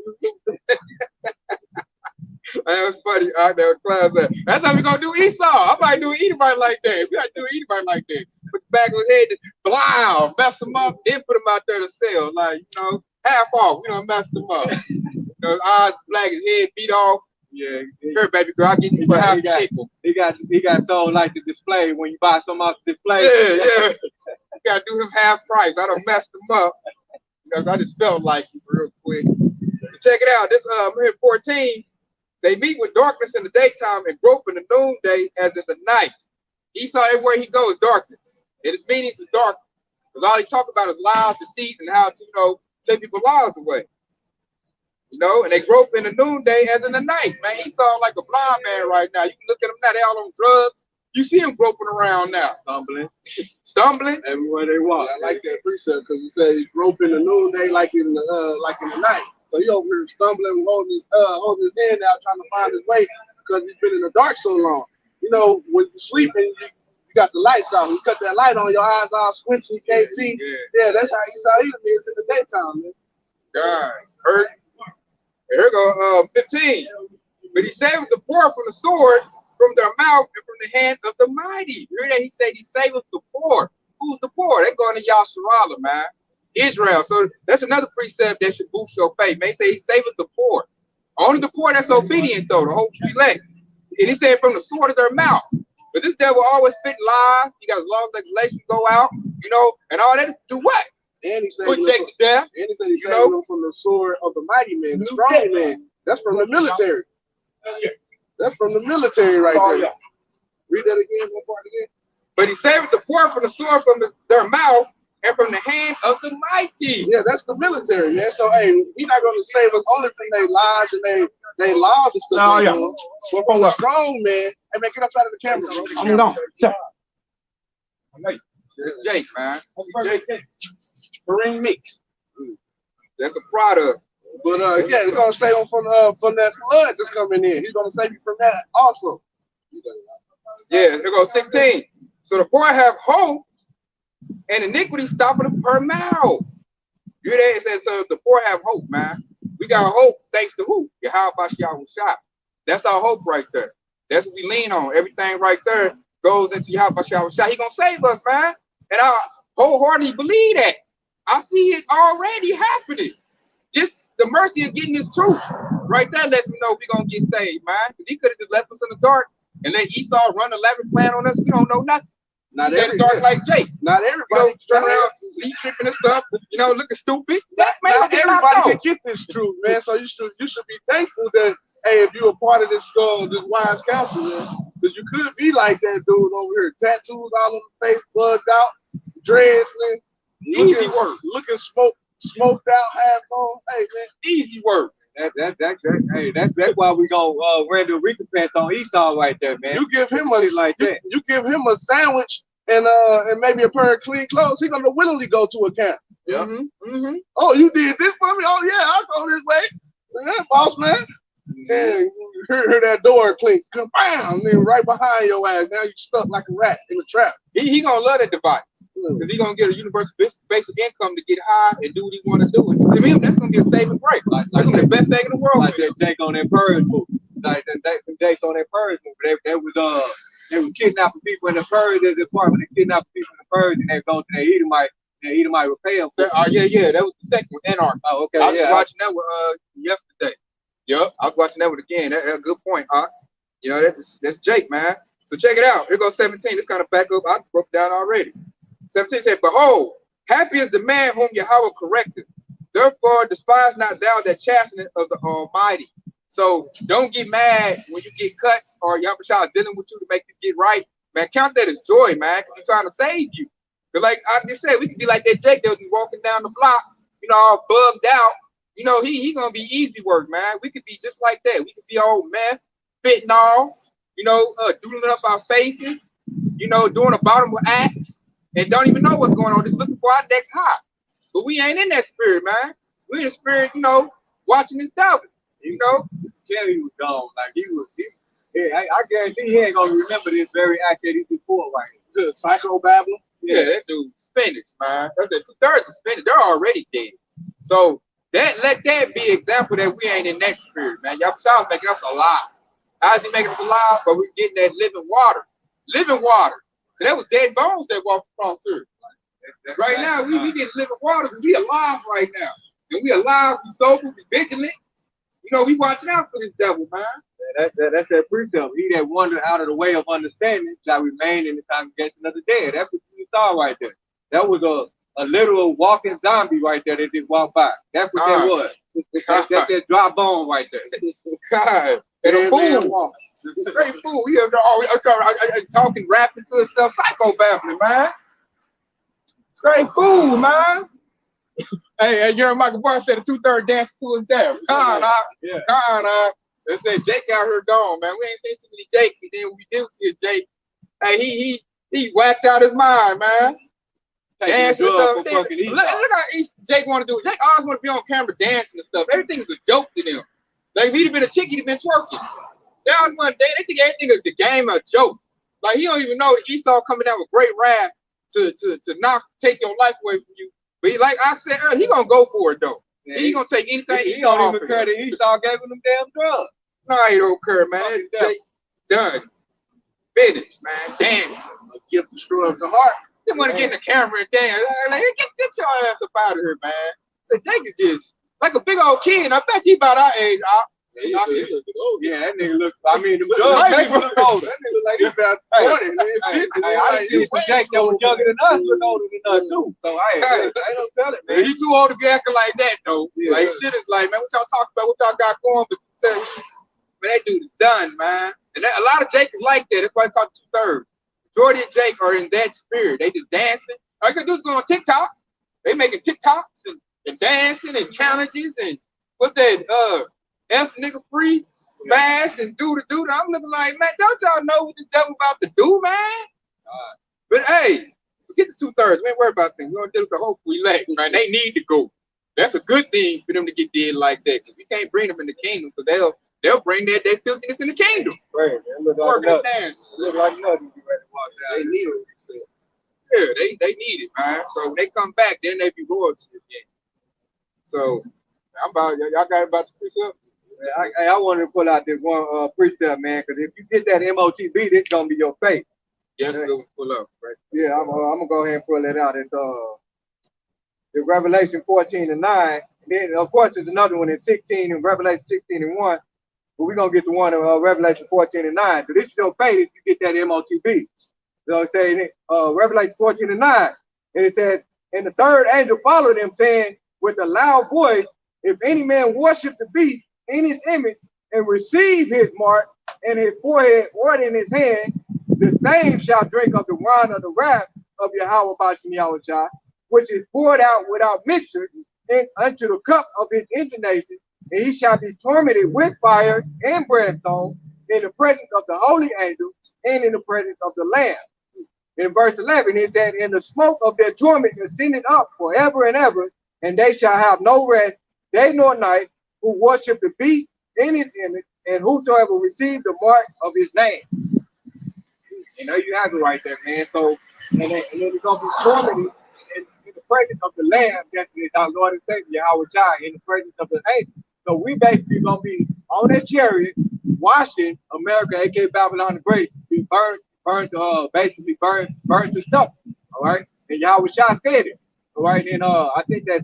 That was funny. Out there with Class Act. That's how we gonna do Esau. I might do anybody like that. We gotta do anybody like that. Put the bag on his head, blow, mess him up, then put him out there to sell. Like, you know, half off. We don't mess him up. You know, his eyes black, his head beat off. Yeah, here, baby girl, I'll get you for half a shekel. He got sold like the display when you buy some off the display. Yeah. You gotta do him half price. I done messed him up. Because I just felt like it real quick. So check it out. This here 14. They meet with darkness in the daytime and grope in the noonday as in the night. Esau, everywhere he goes, darkness. And his meanings is darkness. Because all he talk about is lies, deceit, and how to, you know, take people's lives away. You know, and they grope in the noonday as in the night. Man, Esau like a blind man right now. You can look at him now, they all on drugs. You see him groping around now. Stumbling. Everywhere they walk. I like that precept because it says grope in the noonday like in the night. So he over here stumbling, holding his hand out, trying to find his way because he's been in the dark so long. You know, when you're sleeping, you got the lights out. You cut that light on, your eyes all squinching, you can't see. Yeah, that's how Esau Edom is in the daytime, man. Guys, hurt. Here we go, 15. But he saveth the poor from the sword, from their mouth, and from the hand of the mighty. You hear that? He said he saveth the poor. Who's the poor? They're going to Yasharallah, man. Israel. So that's another precept that should boost your faith. Man, he say he saveth the poor. Only the poor that's obedient, though, the whole elect. And he said from the sword of their mouth. But this devil always spit lies. He got his laws and regulations go out, you know, and all that to do what? And he said put Jake to death. And he said he saved them from the sword of the mighty man, the strong man. That's from the military. That's from the military right there. Read that again, one part again. But he saved the poor from the sword from their mouth and from the hand of the mighty. Yeah, that's the military, man. So, hey, he's not going to save us only from their lies and they laws and stuff. But from a strong man. Hey, man, get up out of the camera, bro. I'm gone. It's Jake, man. Jake. Marine mix. That's a product. But yeah, he's gonna save him from that flood that's coming in. He's gonna save you from that also. Yeah, here goes 16. So the poor have hope, and iniquity stopping her mouth. You hear that? It says so the poor have hope, man. We got hope thanks to who? Yahweh Shah. That's our hope right there. That's what we lean on. Everything right there goes into Yahweh Shah. He gonna save us, man. And I wholeheartedly believe that. I see it already happening. Just the mercy of getting this truth right there lets me know we're gonna get saved, man. He could have just left us in the dark and let Esau run 11 plan on us. We don't know nothing. Not every dark like Jake. Not everybody turn around, see tripping and stuff. Looking stupid. Not everybody can get this truth, man. So you should be thankful that hey, if you're a part of this wise counsel, man, because you could be like that dude over here, tattoos all on the face, bugged out, dreads, man. Easy work. Looking smoked out, half on. Hey, man, easy work. That's why we gonna render recompense on Esau right there, man. You give him you give him a sandwich and maybe a pair of clean clothes. He's gonna willingly go to a camp. Yeah. Oh, you did this for me? Oh yeah, I'll go this way. Yeah, boss man. And you hear that door clink, bam, and then right behind your ass. Now you stuck like a rat in a trap. He gonna love that device. Because he's going to get a universal basic income to get high and do what he want to do. And to me, that's going to be a saving grace. Like the best thing in the world. Like that Jake on that Purge movie. Like that Jake on that Purge movie. They was kidnapping people in the Purge as a part. When they kidnapped people in the Purge and they go to their Edomite repay them. Yeah. That was the second one, Anarch. Oh, okay. I was watching that one yesterday. Yep. I was watching that one again. That's a good point, that's Jake, man. So check it out. Here goes 17. This kind of back up. I broke it down already. 17 said, behold, happy is the man whom Yahweh corrected. Therefore, despise not thou that chastening of the Almighty. So don't get mad when you get cuts or Yahweh is dealing with you to make you get right. Man, count that as joy, man, because he's trying to save you. Because like I just said, we could be like that Jake that was walking down the block, all bugged out. He gonna be easy work, man. We could be just like that. We could be all meth, fentanyl, doodling up our faces, doing abominable acts. And don't even know what's going on, just looking for our next high. But we ain't in that spirit, man. We're in the spirit, watching this devil, Tell he was gone. Like I guarantee he ain't gonna remember this very act that he did for right here. The psycho-babbler. Yeah, that dude's finished, man. That's it. 2/3 is finished. They're already dead. So let that be example that we ain't in that spirit, man. Yahweh making us alive. How is he making us alive? But we're getting that living water. Living water. So that was dead bones that walked across here. Right now, we get living waters and we alive right now. And we alive, we sober, we vigilant. We watching out for this devil, man. Yeah, that's that precept. He that wandered out of the way of understanding shall remain in the congregation of the dead. That's what you saw right there. That was a literal walking zombie right there that just walked by. That's what that was. That's that dry bone right there. God. And a fool. Straight fool. He talking, rapping to himself, psycho babbling, man. Straight fool, man. Hey, Jeremiah Bar said the 2/3 dance to his death. They said Jake out here gone, man. We ain't seen too many Jakes, and then we do see a Jake. Hey, he whacked out his mind, man. Dancing and stuff. Look how Jake want to do it. Jake always want to be on camera dancing and stuff. Everything is a joke to them. Like if he'd have been a chick, he'd have been twerking. There was one day they think everything is the game a joke. Like he don't even know that Esau coming down with great wrath to take your life away from you. But like I said earlier, he gonna go for it though. Yeah, he gonna take anything. He don't even care that Esau gave him them damn drugs. No, he don't care, man. That done. Finished, man. Dancing. A gift destroys the heart. They want to get in the camera and dance. Like, get your ass up out of here, man. So Jake is just like a big old kid. I bet he about our age. Yeah, that nigga look. I mean, the drugs make him look older. That nigga look like he's about 40. I see some Jake that was younger than us, look older than us too. So I don't tell it, man. He too old to be acting like that though. Yeah. Like shit is like, man, what y'all talking about? What y'all got going? But tell you, man, that dude is done, man. And a lot of Jake is like that. That's why it's called 2/3. Majority of Jake are in that spirit. They just dancing. All you gotta do is go on TikTok. They making TikToks and dancing and challenges and what's that? F nigga free, fast and do the do. I'm looking like, man, don't y'all know what this devil about to do, man? But hey, forget the 2/3. We ain't worried about things. We don't deal with the hope we lack, man. They need to go. That's a good thing for them to get dead like that. Cause we can't bring them in the kingdom, because they'll bring their filthiness in the kingdom. Right. They look like nothing. Look like nothing. They need it. Yeah, they need it, man. So when they come back, then they be royalty again. So I'm about y'all got about the precept. I wanted to pull out this one precept, man, because if you get that MOTB, this gonna be your fate. Yes, go pull up. Right? Yeah, I'm gonna go ahead and pull it out. It's Revelation 14 and 9. And then of course there's another one in 16 and Revelation 16 and 1. But we're gonna get the one in Revelation 14 and 9. So this is your fate if you get that MOTB. So it's saying Revelation 14 and 9. And it says, and the third angel followed him, saying with a loud voice, if any man worship the beast in his image and receive his mark in his forehead or in his hand, the same shall drink of the wine of the wrath of Yahweh Bashem Yahushua, which is poured out without mixture unto the cup of his indignation, and he shall be tormented with fire and brimstone in the presence of the holy angels and in the presence of the Lamb. In verse 11, it said, and the smoke of their torment ascended up forever and ever, and they shall have no rest, day nor night, who worship the beast in his image, and whosoever receive the mark of his name. You know, you have it right there, man. So, and then it's going to be tormented in the presence of the Lamb, that is our Lord and Savior, Yahweh Shai, in the presence of the angels. So we basically going to be on that chariot, watching America, aka Babylon the Great, be basically burned to stuff. All right, and Yahweh Shai said it. All right, and I think that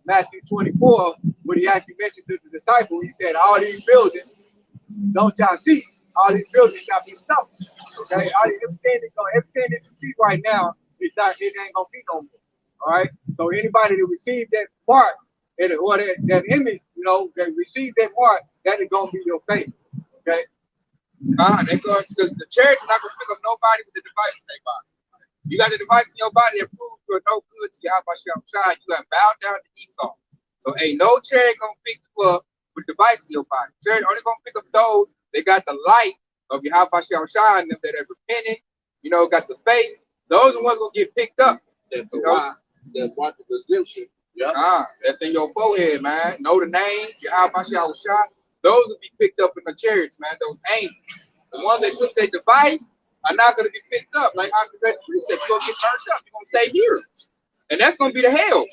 Matthew 24, when he actually mentioned to the disciples, he said, all these buildings don't y'all see, all these buildings shall be stuffed. Okay, everything that you see right now, it ain't gonna be no more. All right, so anybody that received that mark or that image, you know, that received that mark, that is gonna be your fate. Okay. Because the church is not gonna pick up nobody with the device in their body. You got the device in your body that proves you're no good to Yahweh Shai. You have bowed down to Esau. So ain't no church gonna pick you up with the device in your body. Church only gonna pick up those that got the light of Yahweh Shai in them, that have repented, you know, got the faith. Those are the ones gonna get picked up. That mark of exemption. Yeah. That's in your forehead, man. Know the name, Yahweh Shai. Those will be picked up in the chariots, man. Those angels. The ones that took their device are not going to be picked up. Like I said, you're going to get burnt up. You're going to stay here. And that's going to be the hell.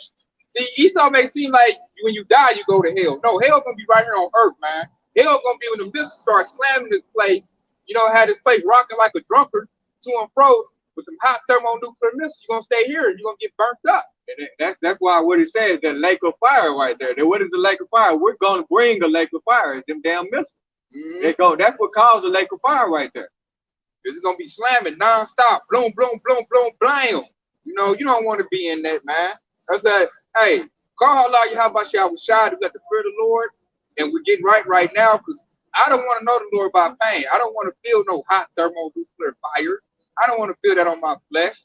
See, Esau may seem like when you die, you go to hell. No, hell's going to be right here on earth, man. Hell's going to be when the missiles start slamming this place. You know, have this place rocking like a drunkard to and fro with some hot thermonuclear missiles. You're going to stay here and you're going to get burnt up. And that's why what it says, that lake of fire right there. What is the lake of fire? We're going to bring a lake of fire. Them damn missiles. That's what caused the lake of fire right there. It's going to be slamming nonstop. Bloom, bloom, bloom, bloom, blam. You know, you don't want to be in that, man. I said, hey, call Allah Yahweh Shai. We got the fear of the Lord. And we're getting right now because I don't want to know the Lord by pain. I don't want to feel no hot thermonuclear fire. I don't want to feel that on my flesh.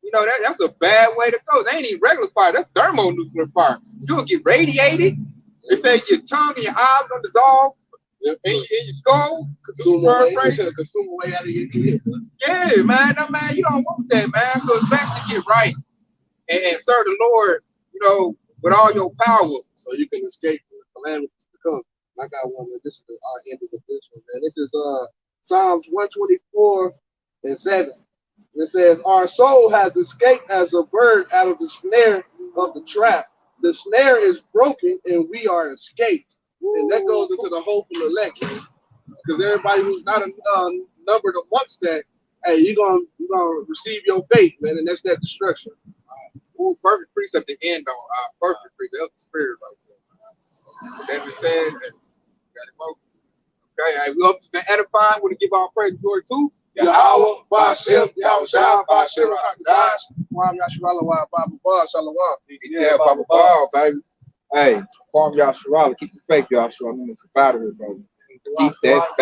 You know, that's a bad way to go. They ain't even regular fire. That's thermonuclear fire. You'll get radiated. They say your tongue and your eyes gonna dissolve in your skull. Consume away out of your head. Yeah, man. No, man, you don't want that, man. So it's best to get right and serve the Lord, you know, with all your power. So you can escape the calamities to come. I got one. This is the end of this one, man. This is Psalms 124 and 7. It says, our soul has escaped as a bird out of the snare of the trap. The snare is broken and we are escaped. And that goes into the hopeful elect, man. Because everybody who's not numbered amongst that, hey, you're gonna receive your fate, man, and that's that destruction. Ooh, perfect precept to end on. Perfect precept. That's the spirit right there. That we said, okay, right, we hope it's been edifying. We want to give our praise and glory to Yahweh, Bashem, Yahushua, Bashem, Hakadosh, Kwam Yasharala, Baba Bar, Shalom. Yeah, Baba Bar, baby. Hey, Kwam Yasharala, keep the faith, Yasharala. I'm in the battery, bro. Keep that faith.